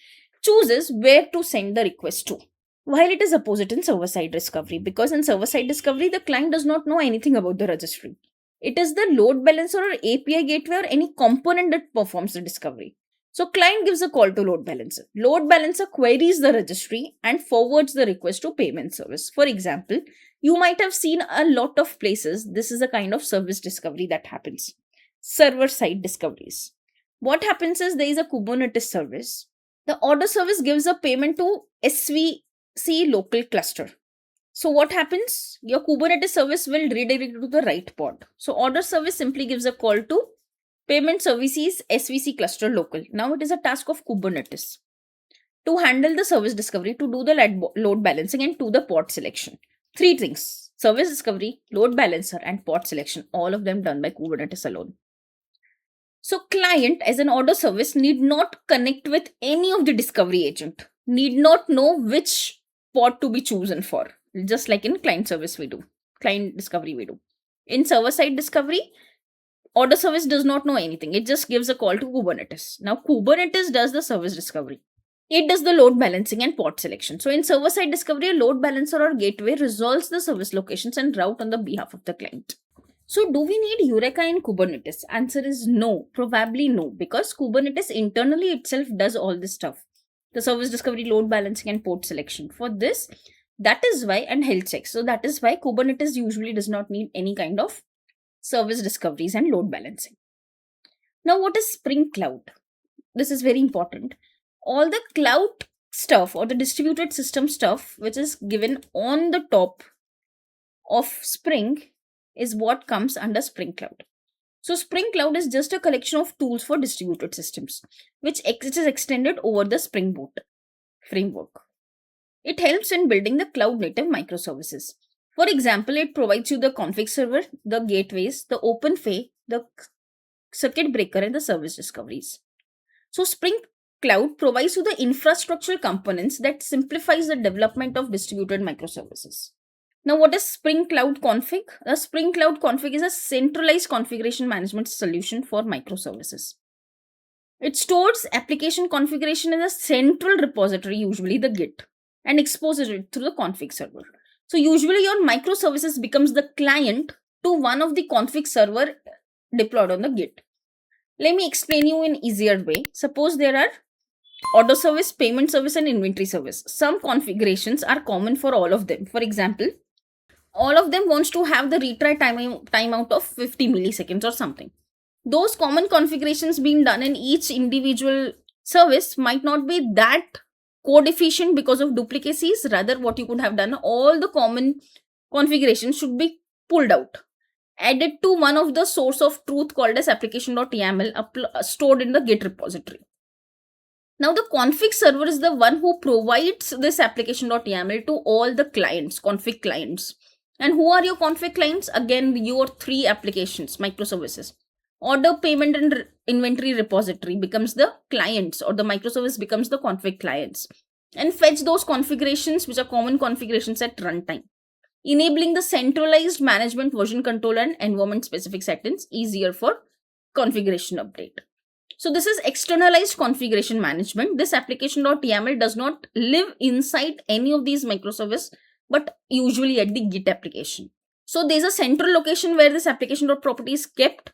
chooses where to send the request to. While it is opposite in server-side discovery, because in server-side discovery, the client does not know anything about the registry. It is the load balancer or API gateway or any component that performs the discovery. So client gives a call to load balancer. Load balancer queries the registry and forwards the request to payment service. For example, you might have seen a lot of places. This is a kind of service discovery that happens. Server-side discoveries. What happens is there is a Kubernetes service. The order service gives a payment to SVC local cluster. So what happens? Your Kubernetes service will redirect to the right pod. So order service simply gives a call to payment services SVC cluster local. Now it is a task of Kubernetes to handle the service discovery, to do the load balancing and to the pod selection. 3 things: service discovery, load balancer and pod selection, all of them done by Kubernetes alone. So client as an order service need not connect with any of the discovery agent, need not know which pod to be chosen for, just like in client service we do, client discovery we do. In server-side discovery, order service does not know anything. It just gives a call to Kubernetes. Now Kubernetes does the service discovery. It does the load balancing and pod selection. So in server-side discovery, a load balancer or gateway resolves the service locations and route on the behalf of the client. So do we need Eureka in Kubernetes? Answer is no, probably no, because Kubernetes internally itself does all this stuff. The service discovery, load balancing and port selection. For this, that is why, and health checks. So that is why Kubernetes usually does not need any kind of service discoveries and load balancing. Now what is Spring Cloud? This is very important. All the cloud stuff or the distributed system stuff which is given on the top of Spring is what comes under Spring Cloud. So Spring Cloud is just a collection of tools for distributed systems, which is extended over the Spring Boot framework. It helps in building the cloud-native microservices. For example, it provides you the config server, the gateways, the OpenFA, the circuit breaker, and the service discoveries. So Spring Cloud provides you the infrastructural components that simplifies the development of distributed microservices. Now, what is Spring Cloud Config? A Spring Cloud Config is a centralized configuration management solution for microservices. It stores application configuration in a central repository, usually the Git, and exposes it through the config server. So usually your microservices becomes the client to one of the config server deployed on the Git. Let me explain you in easier way. Suppose there are order service, payment service and inventory service. Some configurations are common for all of them. For example, all of them wants to have the retry timeout of 50 milliseconds or something. Those common configurations being done in each individual service might not be that code efficient because of duplicacies. Rather, what you could have done, all the common configurations should be pulled out, added to one of the source of truth called as application.yaml stored in the Git repository. Now the config server is the one who provides this application.yaml to all the clients, config clients. And who are your config clients? Again, your 3 applications, microservices. Order, payment and inventory repository becomes the clients, or the microservice becomes the config clients. and fetch those configurations which are common configurations at runtime, enabling the centralized management, version control, and environment specific settings easier for configuration update. So this is externalized configuration management. This application.yaml does not live inside any of these microservices, but usually at the Git application. So there's a central location where this application.property is kept,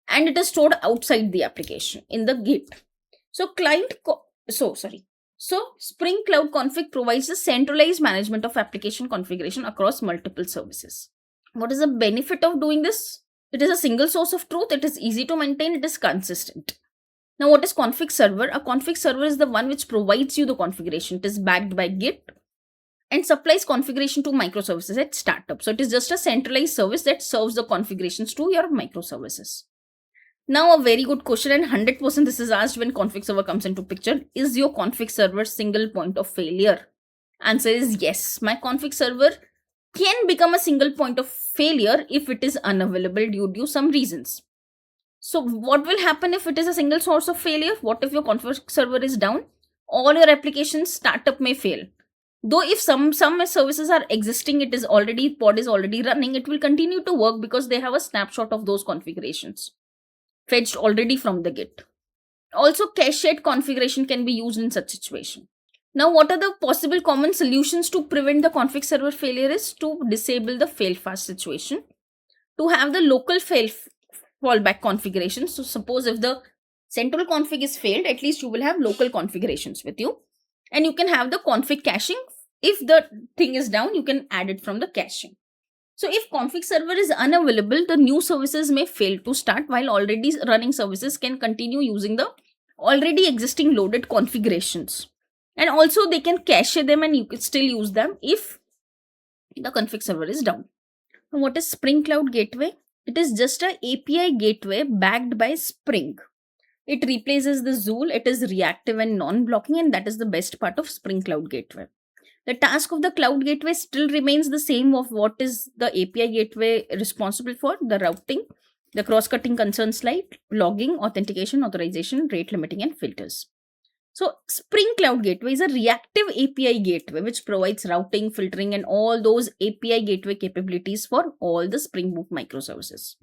and it is stored outside the application in the Git. So Spring Cloud Config provides a centralized management of application configuration across multiple services. What is the benefit of doing this? It is a single source of truth. It is easy to maintain. It is consistent. Now, what is config server? A config server is the one which provides you the configuration. It is backed by Git and supplies configuration to microservices at startup. So it is just a centralized service that serves the configurations to your microservices. Now, a very good question, and 100% this is asked when config server comes into picture. Is your config server single point of failure? Answer is yes. My config server can become a single point of failure if it is unavailable due to some reasons. So what will happen if it is a single source of failure? What if your config server is down? All your applications startup may fail. Though if some services are existing, pod is already running, it will continue to work because they have a snapshot of those configurations fetched already from the Git. Also, cached configuration can be used in such situation. Now, what are the possible common solutions to prevent the config server failure? Is to disable the fail fast situation, to have the local fallback configuration. So suppose if the central config is failed, at least you will have local configurations with you, and you can have the config caching. If the thing is down, you can add it from the caching. So if config server is unavailable, the new services may fail to start, while already running services can continue using the already existing loaded configurations. And also they can cache them and you can still use them if the config server is down. Now, what is Spring Cloud Gateway? It is just an API gateway backed by Spring. It replaces the Zool. It is reactive and non-blocking, and that is the best part of Spring Cloud Gateway. The task of the Cloud Gateway still remains the same of what is the API gateway responsible for: the routing, the cross-cutting concerns like logging, authentication, authorization, rate limiting, and filters. So Spring Cloud Gateway is a reactive API gateway which provides routing, filtering, and all those API gateway capabilities for all the Spring Boot microservices.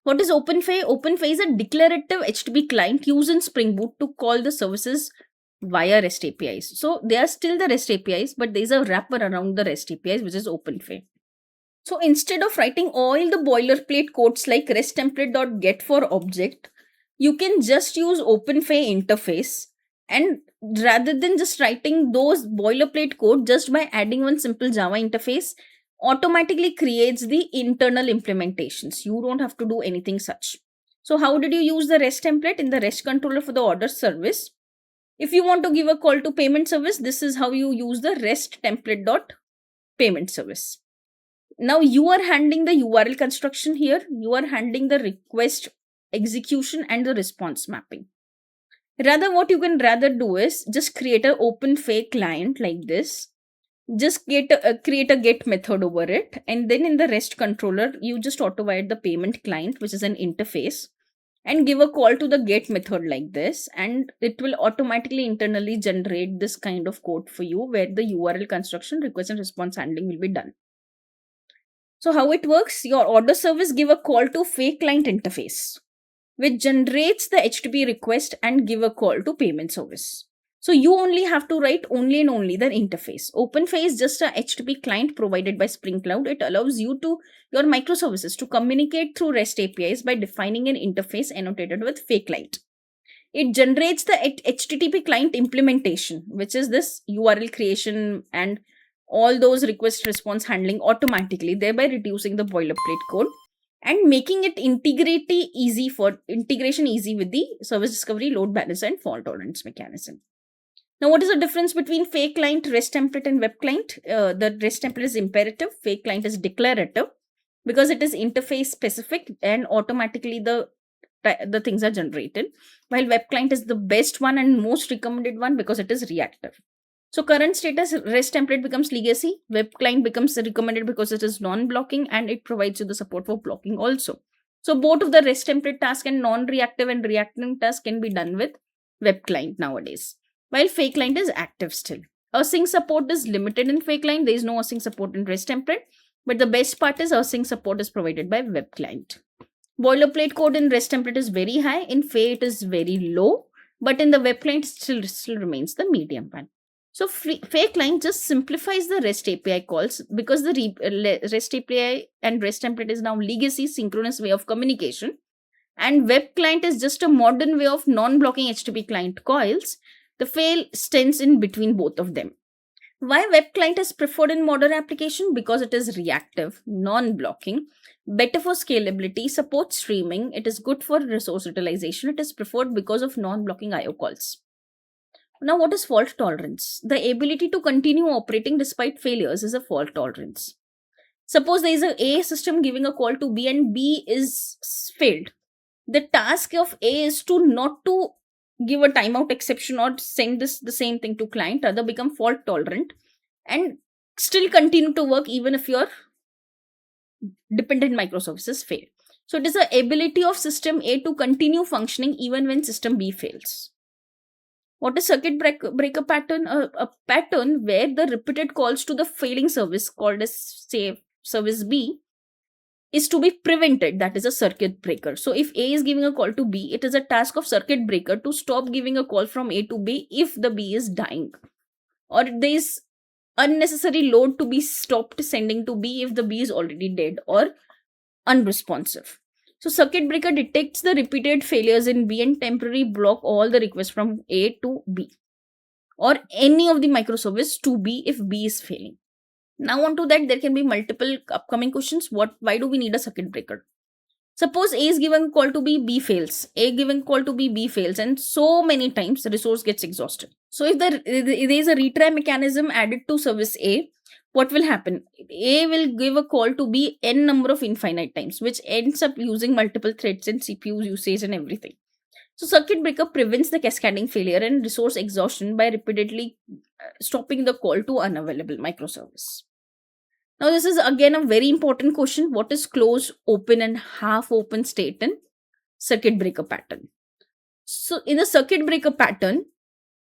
What is OpenFA? OpenFA is a declarative HTTP client used in Spring Boot to call the services via REST APIs. So they are still the REST APIs, but there is a wrapper around the REST APIs, which is OpenFA. So instead of writing all the boilerplate codes like REST template.get for object, you can just use OpenFA interface. And rather than just writing those boilerplate code, just by adding one simple Java interface, automatically creates the internal implementations. You don't have to do anything such. So how did you use the REST template? In the REST controller for the order service, if you want to give a call to payment service, this is how you use the REST template.payment service. Now you are handling the URL construction here. You are handling the request execution and the response mapping. Rather, what you can do is just create an OpenFA client like this. Just create a get method over it, and then in the REST controller, you just auto-wire the payment client, which is an interface, and give a call to the get method like this, and it will automatically internally generate this kind of code for you where the URL construction, request and response handling will be done. So how it works? Your order service give a call to FA client interface, which generates the HTTP request and give a call to payment service. So you only have to write only the interface. OpenFA is just a HTTP client provided by Spring Cloud. It allows your microservices to communicate through REST APIs by defining an interface annotated with FA client. It generates the HTTP client implementation, which is this URL creation and all those request response handling automatically, thereby reducing the boilerplate code and making it integration easy with the service discovery, load balancer, and fault tolerance mechanism. Now, what is the difference between FA client, REST template, and web client? The REST template is imperative, FA client is declarative because it is interface specific and automatically the things are generated, while web client is the best one and most recommended one because it is reactive. So current status, REST template becomes legacy, web client becomes recommended because it is non-blocking and it provides you the support for blocking also. So both of the REST template task and non-reactive and reactive task can be done with web client nowadays. while fake client is active still. Async support is limited in fake client. There is no async support in REST template. But the best part is async support is provided by web client. Boilerplate code in REST template is very high. In Fake it is very low. But in the web client still remains the medium one. So Fake client just simplifies the REST API calls because the REST API and REST template is now legacy synchronous way of communication. And web client is just a modern way of non-blocking HTTP client calls. The fail stands in between both of them. Why web client is preferred in modern application? Because it is reactive, non-blocking, better for scalability, supports streaming, it is good for resource utilization, it is preferred because of non-blocking IO calls. Now, what is fault tolerance? The ability to continue operating despite failures is a fault tolerance. Suppose there is a system giving a call to B and B is failed. The task of A is to not to give a timeout exception or send the same thing to client, rather become fault tolerant and still continue to work even if your dependent microservices fail. So it is the ability of system A to continue functioning even when system B fails. What is circuit breaker pattern? A pattern where the repeated calls to the failing service called as say service B is to be prevented. That is a circuit breaker. So if A is giving a call to B, it is a task of circuit breaker to stop giving a call from A to B if the B is dying, or there is unnecessary load to be stopped sending to B if the B is already dead or unresponsive. So circuit breaker detects the repeated failures in B and temporarily block all the requests from A to B or any of the microservice to B if B is failing. Now on to that, there can be multiple upcoming questions. Why do we need a circuit breaker? Suppose A is given call to B, B fails. A given call to B, B fails, and so many times the resource gets exhausted. So if there is a retry mechanism added to service A, what will happen? A will give a call to B n number of infinite times, which ends up using multiple threads and CPU usage and everything. So circuit breaker prevents the cascading failure and resource exhaustion by repeatedly stopping the call to unavailable microservice. Now this is again a very important question. What is closed, open and half open state in circuit breaker pattern? So in the circuit breaker pattern,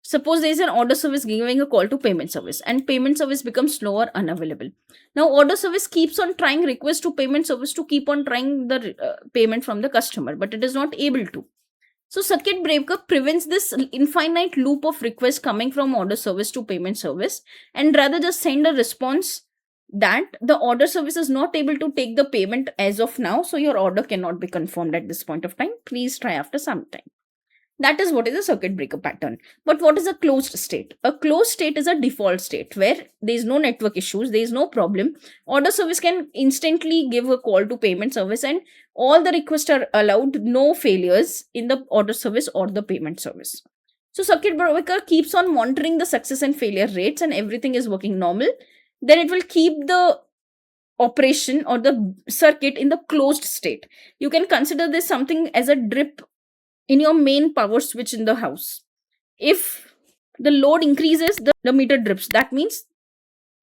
suppose there is an order service giving a call to payment service and payment service becomes slow or unavailable. Now order service keeps on trying request to payment service to keep on trying the payment from the customer, but it is not able to. So circuit breaker prevents this infinite loop of requests coming from order service to payment service and rather just send a response that the order service is not able to take the payment as of now, so your order cannot be confirmed at this point of time. Please try after some time. That is what is a circuit breaker pattern. But what is a closed state? A closed state is a default state where there is no network issues, there is no problem. Order service can instantly give a call to payment service and all the requests are allowed, no failures in the order service or the payment service. So circuit breaker keeps on monitoring the success and failure rates and everything is working normal. Then it will keep the operation or the circuit in the closed state. You can consider this something as a drip in your main power switch in the house. If the load increases, the meter drips. That means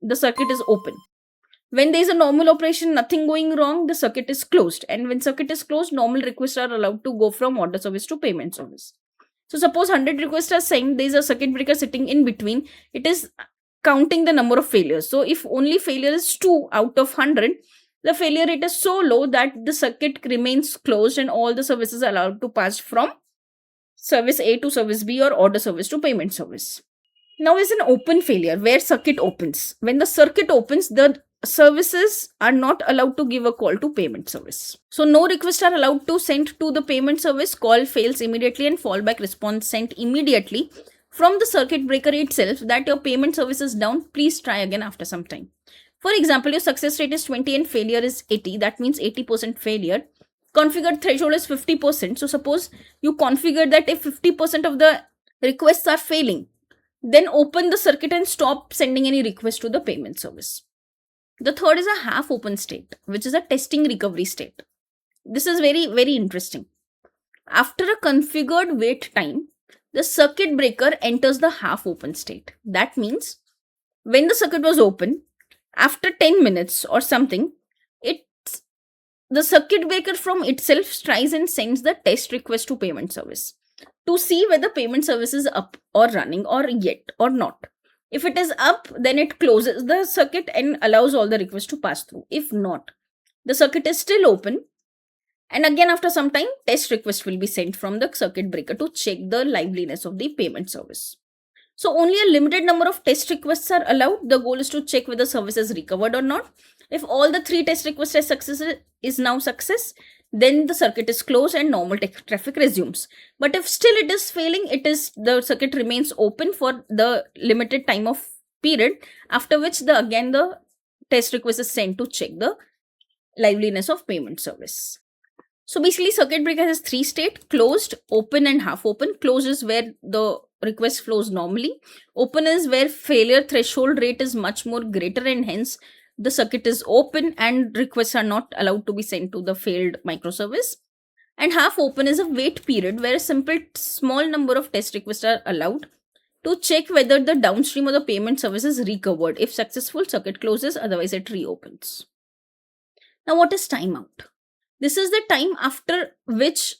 the circuit is open. When there is a normal operation, nothing going wrong, the circuit is closed. And when circuit is closed, normal requests are allowed to go from order service to payment service. So suppose 100 requests are saying there is a circuit breaker sitting in between. It is counting the number of failures. So if only failure is 2 out of 100, the failure rate is so low that the circuit remains closed and all the services are allowed to pass from service A to service B or order service to payment service. Now is an open failure where circuit opens. When the circuit opens, the services are not allowed to give a call to payment service. So no requests are allowed to send to the payment service. Call fails immediately and fallback response sent immediately from the circuit breaker itself that your payment service is down. Please try again after some time. For example, your success rate is 20 and failure is 80. That means 80% failure. Configured threshold is 50%. So suppose you configure that if 50% of the requests are failing, then open the circuit and stop sending any request to the payment service. The third is a half open state, which is a testing recovery state. This is very, very interesting. After a configured wait time, the circuit breaker enters the half open state. That means when the circuit was open, after 10 minutes or something, the circuit breaker from itself tries and sends the test request to payment service. to see whether payment service is up or running or yet or not. If it is up, then it closes the circuit and allows all the requests to pass through. If not, the circuit is still open, and again after some time, test request will be sent from the circuit breaker to check the liveliness of the payment service. So only a limited number of test requests are allowed. The goal is to check whether service is recovered or not. If all the 3 test requests are success, then the circuit is closed and normal traffic resumes. But if still it is failing, the circuit remains open for the limited time of period, after which the test request is sent to check the liveliness of payment service. So basically, circuit breaker has 3 states: closed, open, and half open. Closed is where the request flows normally. Open is where failure threshold rate is much more greater, and hence the circuit is open and requests are not allowed to be sent to the failed microservice. And half open is a wait period where a small number of test requests are allowed to check whether the downstream of the payment service is recovered. If successful, circuit closes, otherwise it reopens. Now, what is timeout? This is the time after which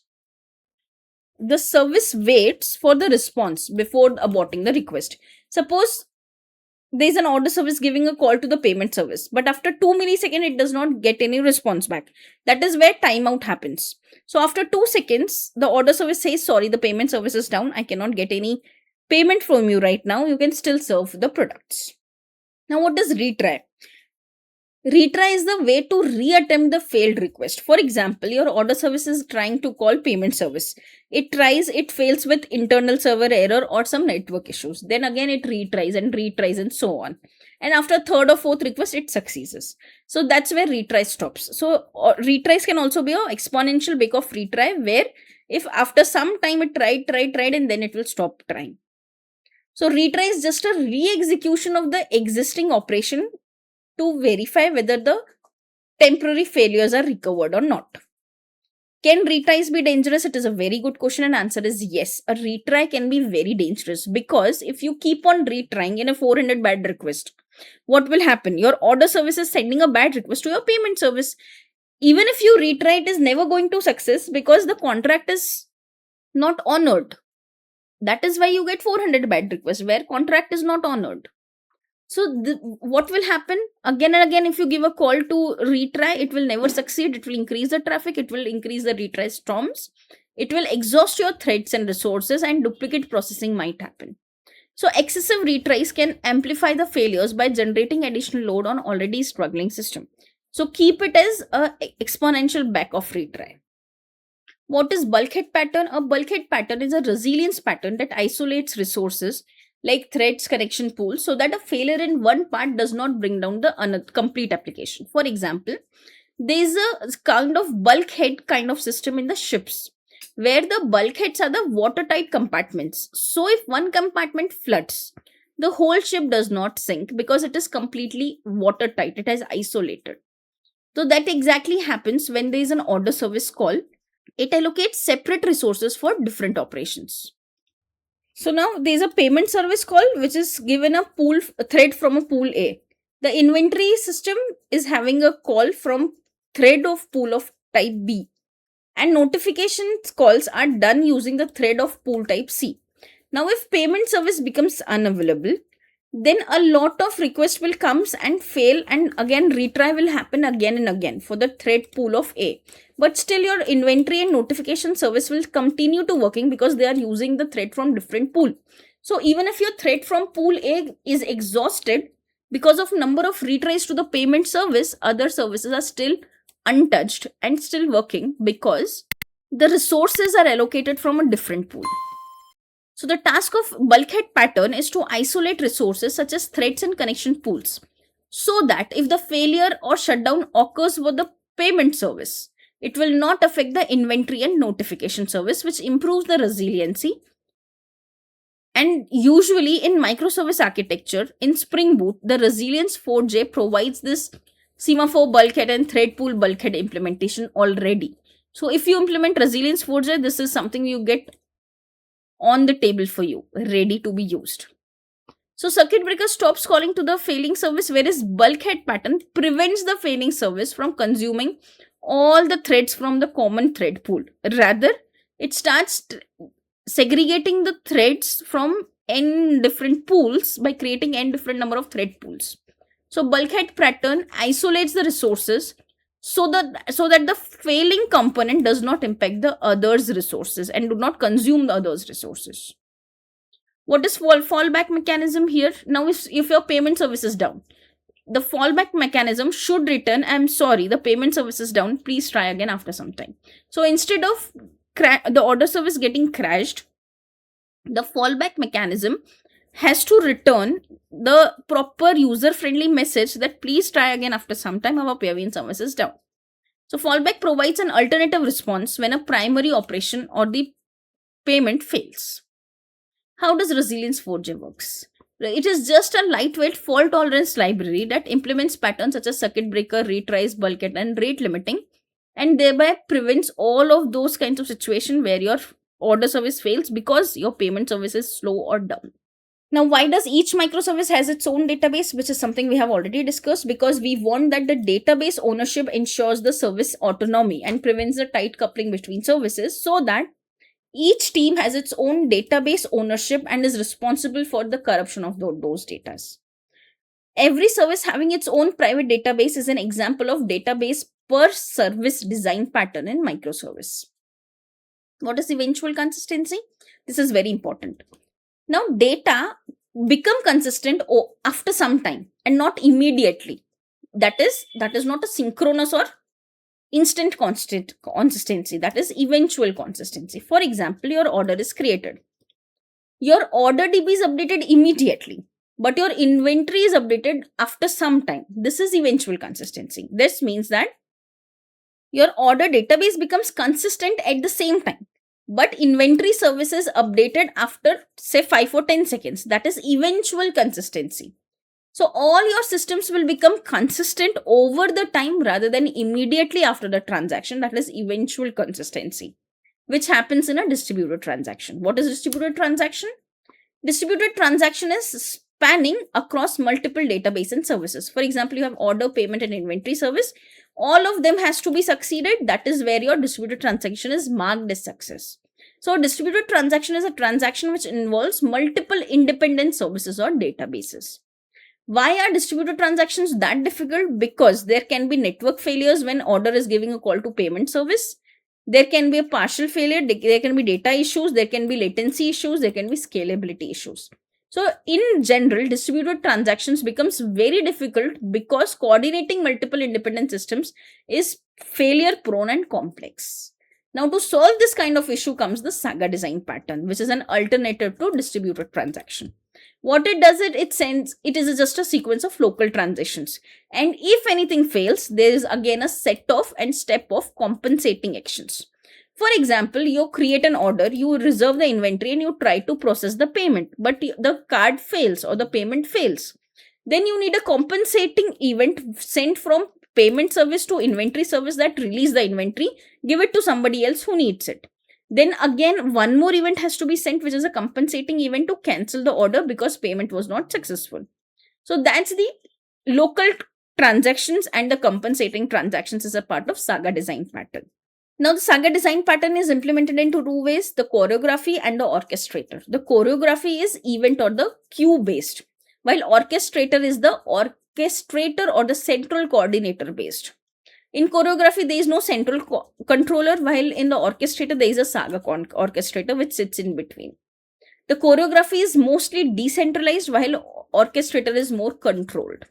the service waits for the response before aborting the request. Suppose there is an order service giving a call to the payment service, but after 2 milliseconds, it does not get any response back. That is where timeout happens. So after 2 seconds, the order service says, sorry, the payment service is down. I cannot get any payment from you right now. You can still serve the products. Now, what is retry? Retry is the way to reattempt the failed request. For example, your order service is trying to call payment service. It tries, it fails with internal server error or some network issues. Then again it retries and so on. And after third or fourth request, it succeeds. So that's where retry stops. So retries can also be an exponential bake of retry, where if after some time it tried and then it will stop trying. So retry is just a re-execution of the existing operation to verify whether the temporary failures are recovered or not. Can retries be dangerous? It is a very good question, and answer is yes. A retry can be very dangerous, because if you keep on retrying in a 400 bad request, what will happen? Your order service is sending a bad request to your payment service. Even if you retry, it is never going to success because the contract is not honored. That is why you get 400 bad requests where contract is not honored. So what will happen? Again and again, if you give a call to retry, it will never succeed. It will increase the traffic. It will increase the retry storms. It will exhaust your threads and resources, and duplicate processing might happen. So excessive retries can amplify the failures by generating additional load on already struggling system. So keep it as an exponential back of retry. What is bulkhead pattern? A bulkhead pattern is a resilience pattern that isolates resources like threads, connection pools, so that a failure in one part does not bring down the complete application. For example, there is a kind of bulkhead kind of system in the ships, where the bulkheads are the watertight compartments. So if one compartment floods, the whole ship does not sink because it is completely watertight. It is isolated. So that exactly happens when there is an order service call. It allocates separate resources for different operations. So now there is a payment service call which is given a thread from a pool A. The inventory system is having a call from thread of pool of type B, and notification calls are done using the thread of pool type C. Now if payment service becomes unavailable, then a lot of requests will come and fail, and again retry will happen again and again for the thread pool of A. But still your inventory and notification service will continue to working because they are using the thread from different pool. So even if your thread from pool A is exhausted because of number of retries to the payment service, other services are still untouched and still working because the resources are allocated from a different pool. So the task of bulkhead pattern is to isolate resources such as threads and connection pools, so that if the failure or shutdown occurs with the payment service, it will not affect the inventory and notification service, which improves the resiliency. And usually in microservice architecture, in Spring Boot, the Resilience 4J provides this semaphore bulkhead and thread pool bulkhead implementation already. So if you implement Resilience 4J, this is something you get on the table for you, ready to be used. So circuit breaker stops calling to the failing service, whereas bulkhead pattern prevents the failing service from consuming all the threads from the common thread pool. Rather, it starts segregating the threads from n different pools by creating n different number of thread pools. So bulkhead pattern isolates the resources so that the failing component does not impact the others resources and do not consume the others resources. What is fallback mechanism here? Now if your payment service is down, the fallback mechanism should return, I'm sorry, the payment service is down, please try again after some time. So instead of the order service getting crashed, the fallback mechanism has to return the proper user friendly message that please try again after some time, our payment service is down. So fallback provides an alternative response when a primary operation or the payment fails. How does Resilience 4J works? It is just a lightweight fault tolerance library that implements patterns such as circuit breaker, retries, bulkhead, and rate limiting, and thereby prevents all of those kinds of situations where your order service fails because your payment service is slow or down. Now, why does each microservice has its own database, which is something we have already discussed? Because we want that the database ownership ensures the service autonomy and prevents the tight coupling between services, so that each team has its own database ownership and is responsible for the corruption of those data. Every service having its own private database is an example of database per service design pattern in microservice. What is eventual consistency? This is very important. Now, data become consistent after some time and not immediately. That is not a synchronous or instant consistency. That is eventual consistency. For example, your order is created. Your order DB is updated immediately, but your inventory is updated after some time. This is eventual consistency. This means that your order database becomes consistent at the same time, but inventory services updated after say 5 or 10 seconds. That is eventual consistency. So all your systems will become consistent over the time rather than immediately after the transaction. That is eventual consistency, which happens in a distributed transaction. What is distributed transaction? Distributed transaction is spanning across multiple database and services. For example, you have order, payment, and inventory service. All of them has to be succeeded. That is where your distributed transaction is marked as success. So distributed transaction is a transaction which involves multiple independent services or databases. Why are distributed transactions that difficult? Because there can be network failures when order is giving a call to payment service. There can be a partial failure, there can be data issues, there can be latency issues, there can be scalability issues. So in general, distributed transactions becomes very difficult because coordinating multiple independent systems is failure prone and complex. Now to solve this kind of issue comes the Saga design pattern, which is an alternative to distributed transaction. What it does, it sends, it is just a sequence of local transitions. And if anything fails, there is again a set of and step of compensating actions. For example, you create an order, you reserve the inventory and you try to process the payment, but the card fails or the payment fails. Then you need a compensating event sent from payment service to inventory service that release the inventory, give it to somebody else who needs it. Then again, one more event has to be sent, which is a compensating event to cancel the order because payment was not successful. So that's the local transactions, and the compensating transactions is a part of Saga design pattern. Now, the Saga design pattern is implemented in two ways, the choreography and the orchestrator. The choreography is event or the queue based, while orchestrator is the orchestrator or the central coordinator based. In choreography, there is no central controller, while in the orchestrator, there is a Saga orchestrator which sits in between. The choreography is mostly decentralized, while orchestrator is more controlled.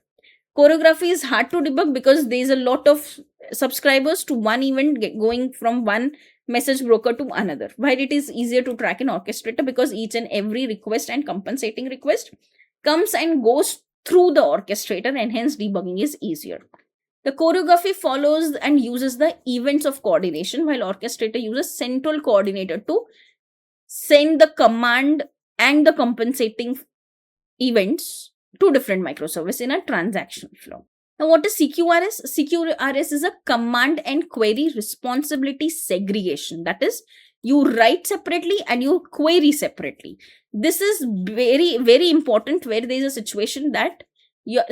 Choreography is hard to debug because there is a lot of subscribers to one event going from one message broker to another, while it is easier to track in orchestrator because each and every request and compensating request comes and goes through the orchestrator, and hence debugging is easier. The choreography follows and uses the events of coordination, while orchestrator uses central coordinator to send the command and the compensating events to different microservices in a transaction flow. Now, what is CQRS? CQRS is a command and query responsibility segregation. That is, you write separately and you query separately. This is very, very important where there is a situation that,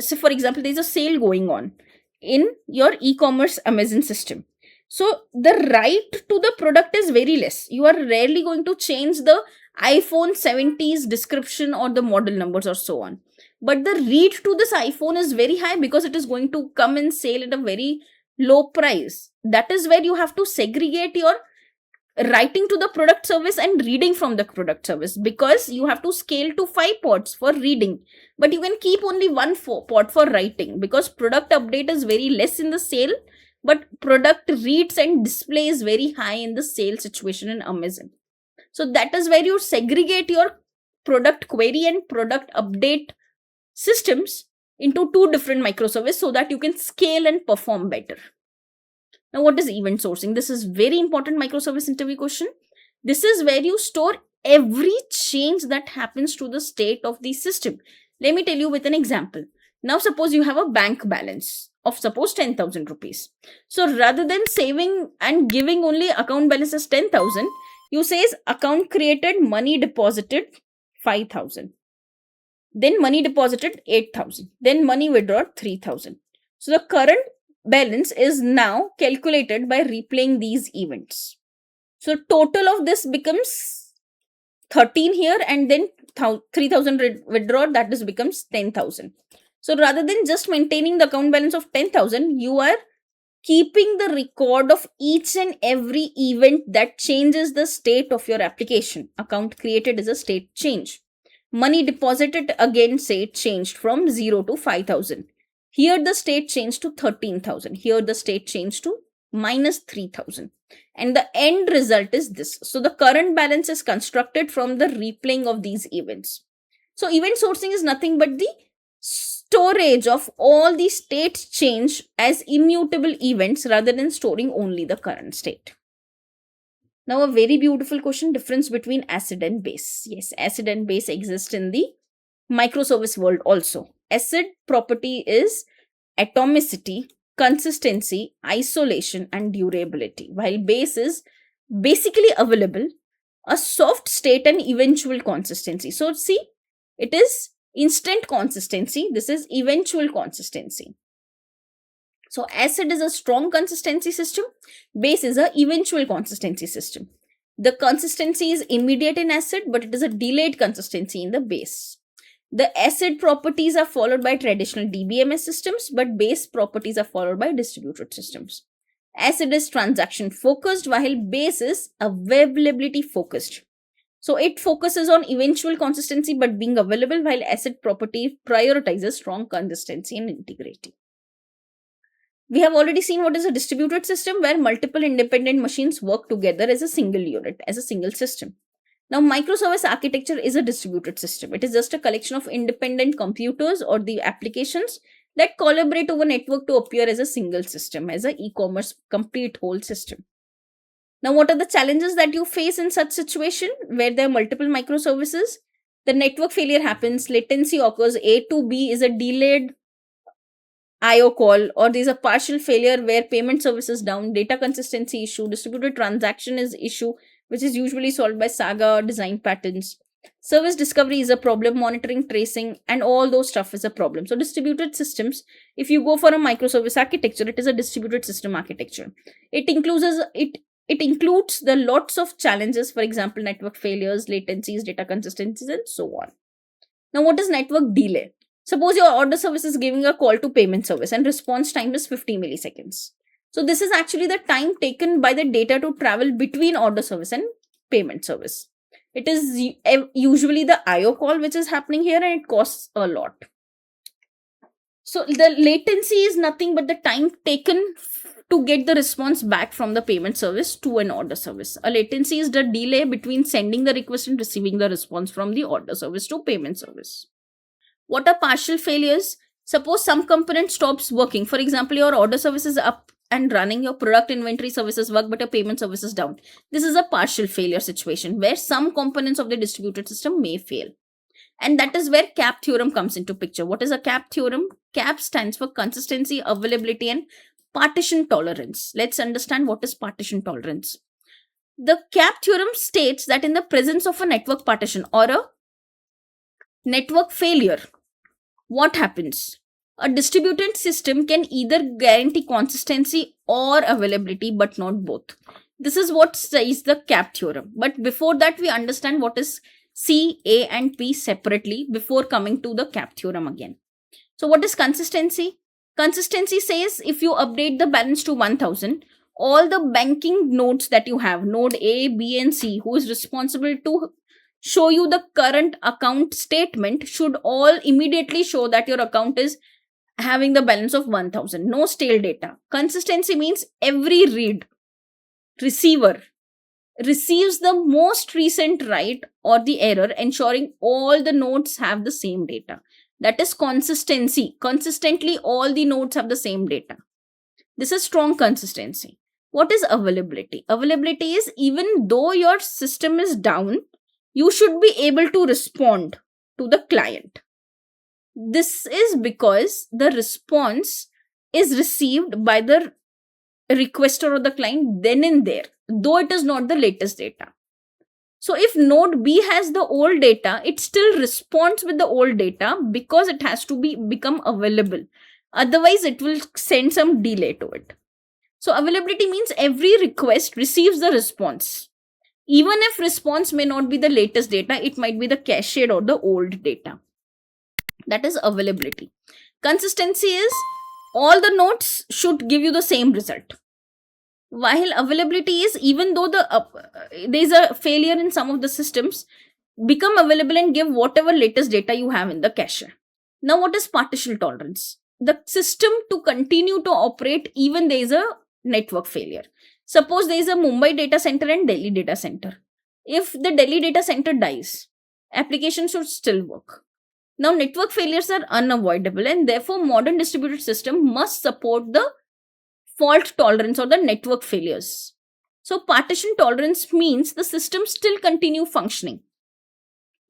so for example, there is a sale going on in your e-commerce Amazon system. So the right to the product is very less. You are rarely going to change the iPhone 70's description or the model numbers or so on. But the read to this iPhone is very high because it is going to come in sale at a very low price. That is where you have to segregate your writing to the product service and reading from the product service, because you have to scale to 5 pods for reading, but you can keep only one pod for writing, because product update is very less in the sale, but product reads and display is very high in the sale situation in Amazon. So that is where you segregate your product query and product update systems into two different microservices so that you can scale and perform better. Now, what is event sourcing? This is very important microservice interview question. This is where you store every change that happens to the state of the system. Let me tell you with an example. Now, suppose you have a bank balance of suppose 10,000 rupees. So rather than saving and giving only account balance as 10,000, you says account created, money deposited 5,000. Then money deposited 8,000. Then money withdrawn 3,000. So the current balance is now calculated by replaying these events. So total of this becomes 13 here, and then 3,000 withdraw, that is becomes 10,000. So rather than just maintaining the account balance of 10,000, you are keeping the record of each and every event that changes the state of your application. Account created is a state change. Money deposited, again say it changed from 0 to 5,000. Here the state changed to 13,000. Here the state changed to minus 3,000. And the end result is this. So the current balance is constructed from the replaying of these events. So event sourcing is nothing but the storage of all the states change as immutable events rather than storing only the current state. Now, a very beautiful question, difference between ACID and base. Yes, ACID and base exist in the microservice world also. ACID property is atomicity, consistency, isolation, and durability, while base is basically available, a soft state, and eventual consistency. So see, it is instant consistency. This is eventual consistency. So ACID is a strong consistency system. Base is a eventual consistency system. The consistency is immediate in ACID, but it is a delayed consistency in the base. The ACID properties are followed by traditional DBMS systems, but base properties are followed by distributed systems. ACID is transaction focused, while base is availability focused. So it focuses on eventual consistency but being available, while ACID property prioritizes strong consistency and integrity. We have already seen what is a distributed system, where multiple independent machines work together as a single unit, as a single system. Now, microservice architecture is a distributed system. It is just a collection of independent computers or the applications that collaborate over network to appear as a single system, as an e-commerce complete whole system. Now, what are the challenges that you face in such situation where there are multiple microservices? The network failure happens, latency occurs, A to B is a delayed IO call, or there is a partial failure where payment service is down, data consistency issue, distributed transaction is issue, which is usually solved by Saga design patterns. Service discovery is a problem, monitoring, tracing, and all those stuff is a problem. So distributed systems, if you go for a microservice architecture, it is a distributed system architecture. It includes the lots of challenges, for example, network failures, latencies, data consistencies, and so on. Now, what is network delay? Suppose your order service is giving a call to payment service and response time is 50 milliseconds. So this is actually the time taken by the data to travel between order service and payment service. It is usually the IO call which is happening here, and it costs a lot. So the latency is nothing but the time taken to get the response back from the payment service to an order service. A latency is the delay between sending the request and receiving the response from the order service to payment service. What are partial failures? Suppose some component stops working. For example, your order service is up and running, your product inventory services work, but your payment service is down. This is a partial failure situation where some components of the distributed system may fail. And that is where CAP theorem comes into picture. What is a CAP theorem? CAP stands for consistency, availability, and partition tolerance. Let's understand what is partition tolerance. The CAP theorem states that in the presence of a network partition or a network failure, what happens? A distributed system can either guarantee consistency or availability, but not both. This is what says the CAP theorem. But before that, we understand what is C, A, and P separately before coming to the CAP theorem again. So, what is consistency? Consistency says if you update the balance to 1000, all the banking nodes that you have, node A, B, and C, who is responsible to show you the current account statement, should all immediately show that your account is having the balance of 1000. No stale data. Consistency means every receiver receives the most recent write or the error, ensuring all the nodes have the same data. That is consistency. Consistently, all the nodes have the same data. This is strong consistency. What is availability? Availability is even though your system is down, you should be able to respond to the client. This is because the response is received by the requester or the client then and there, though it is not the latest data. So if node B has the old data, it still responds with the old data because it has to become available. Otherwise, it will send some delay to it. So availability means every request receives the response. Even if response may not be the latest data, it might be the cached or the old data. That is availability. Consistency is all the nodes should give you the same result. While availability is even though there is a failure in some of the systems, become available and give whatever latest data you have in the cache. Now, what is partition tolerance? The system to continue to operate even there is a network failure. Suppose there is a Mumbai data center and Delhi data center. If the Delhi data center dies, application should still work. Now, network failures are unavoidable, and therefore modern distributed system must support the fault tolerance or the network failures. So partition tolerance means the system still continue functioning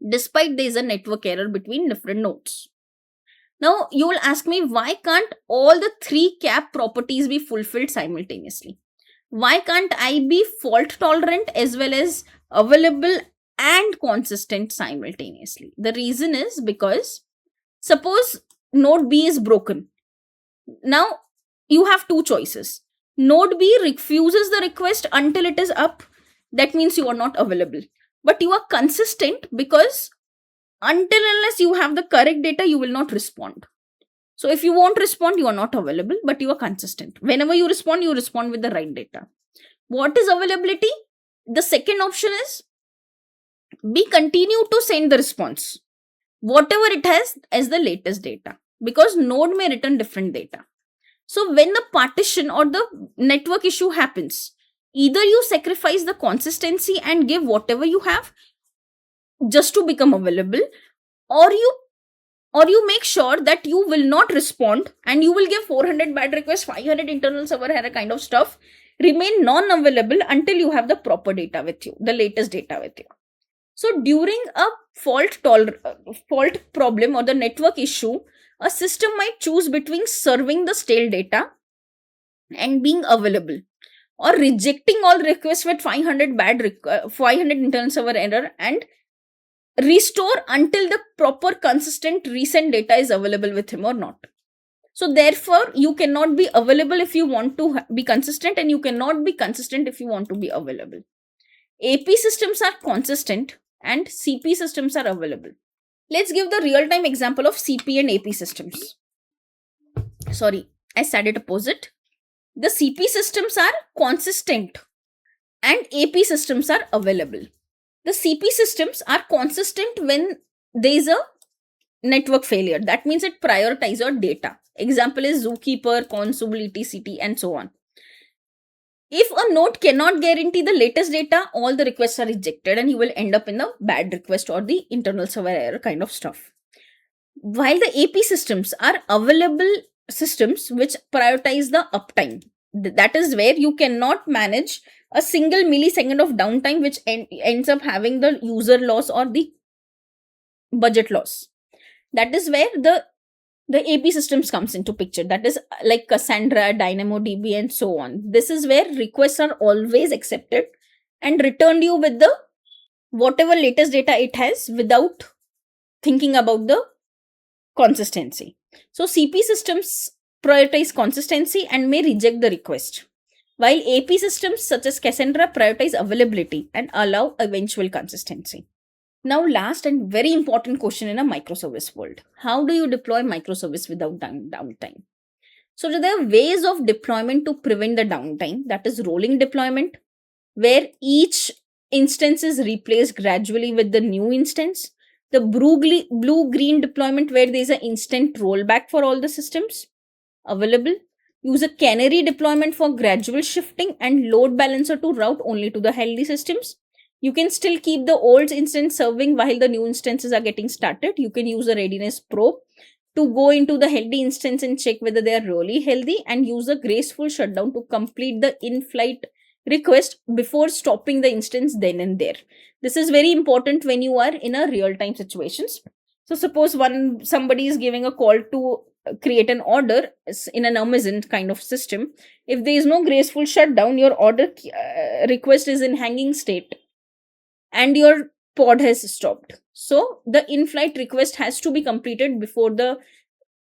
despite there is a network error between different nodes. Now you will ask me, why can't all the three CAP properties be fulfilled simultaneously? Why can't I be fault tolerant as well as available and consistent simultaneously? The reason is because suppose node B is broken. Now you have two choices. Node B refuses the request until it is up. That means you are not available. But you are consistent because until unless you have the correct data, you will not respond. So if you won't respond, you are not available, but you are consistent. Whenever you respond with the right data. What is availability? The second option is B continue to send the response, whatever it has as the latest data, because node may return different data. So when the partition or the network issue happens, either you sacrifice the consistency and give whatever you have just to become available, or you make sure that you will not respond and you will give 400 bad requests, 500 internal server error kind of stuff, remain non-available until you have the proper data with you, the latest data with you. So during a fault problem or the network issue, a system might choose between serving the stale data and being available, or rejecting all requests with 500 500 internal server error and restore until the proper consistent recent data is available with him or not. So therefore, you cannot be available if you want to be consistent, and you cannot be consistent if you want to be available. AP systems are consistent and CP systems are available. Let's give the real-time example of CP and AP systems. Sorry, I said it opposite. The CP systems are consistent and AP systems are available. The CP systems are consistent when there is a network failure. That means it prioritizes your data. Example is Zookeeper, Console, ETCT, and so on. If a node cannot guarantee the latest data, all the requests are rejected and you will end up in the bad request or the internal server error kind of stuff. While the AP systems are available systems which prioritize the uptime. That is where you cannot manage a single millisecond of downtime which ends up having the user loss or the budget loss. That is where the AP systems comes into picture. That is like Cassandra, DynamoDB, and so on. This is where requests are always accepted and returned you with the whatever latest data it has without thinking about the consistency. So CP systems prioritize consistency and may reject the request, while AP systems such as Cassandra prioritize availability and allow eventual consistency. Now, last and very important question in a microservice world. How do you deploy microservice without downtime? So there are ways of deployment to prevent the downtime. That is rolling deployment, where each instance is replaced gradually with the new instance. The blue-green deployment, where there is an instant rollback for all the systems available. Use a canary deployment for gradual shifting and load balancer to route only to the healthy systems. You can still keep the old instance serving while the new instances are getting started. You can use a readiness probe to go into the healthy instance and check whether they are really healthy, and use a graceful shutdown to complete the in-flight request before stopping the instance then and there. This is very important when you are in a real-time situations. So suppose somebody is giving a call to create an order in an Amazon kind of system. If there is no graceful shutdown, your order request is in hanging state and your pod has stopped. So the in-flight request has to be completed before the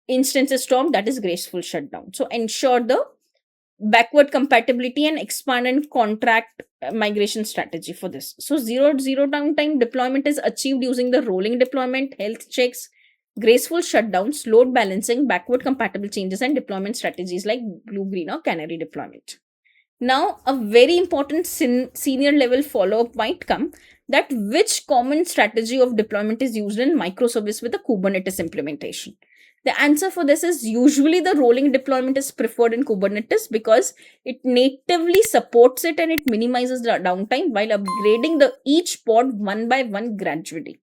instance is stopped. That is graceful shutdown. So ensure the backward compatibility and expand and contract migration strategy for this. So zero downtime deployment is achieved using the rolling deployment, health checks, graceful shutdowns, load balancing, backward compatible changes, and deployment strategies like blue, green, or canary deployment. Now, a very important senior level follow-up might come, that which common strategy of deployment is used in microservice with a Kubernetes implementation. The answer for this is usually the rolling deployment is preferred in Kubernetes because it natively supports it and it minimizes the downtime while upgrading each pod one by one gradually.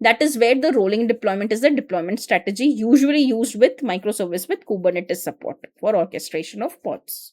That is where the rolling deployment is the deployment strategy usually used with microservice with Kubernetes support for orchestration of pods.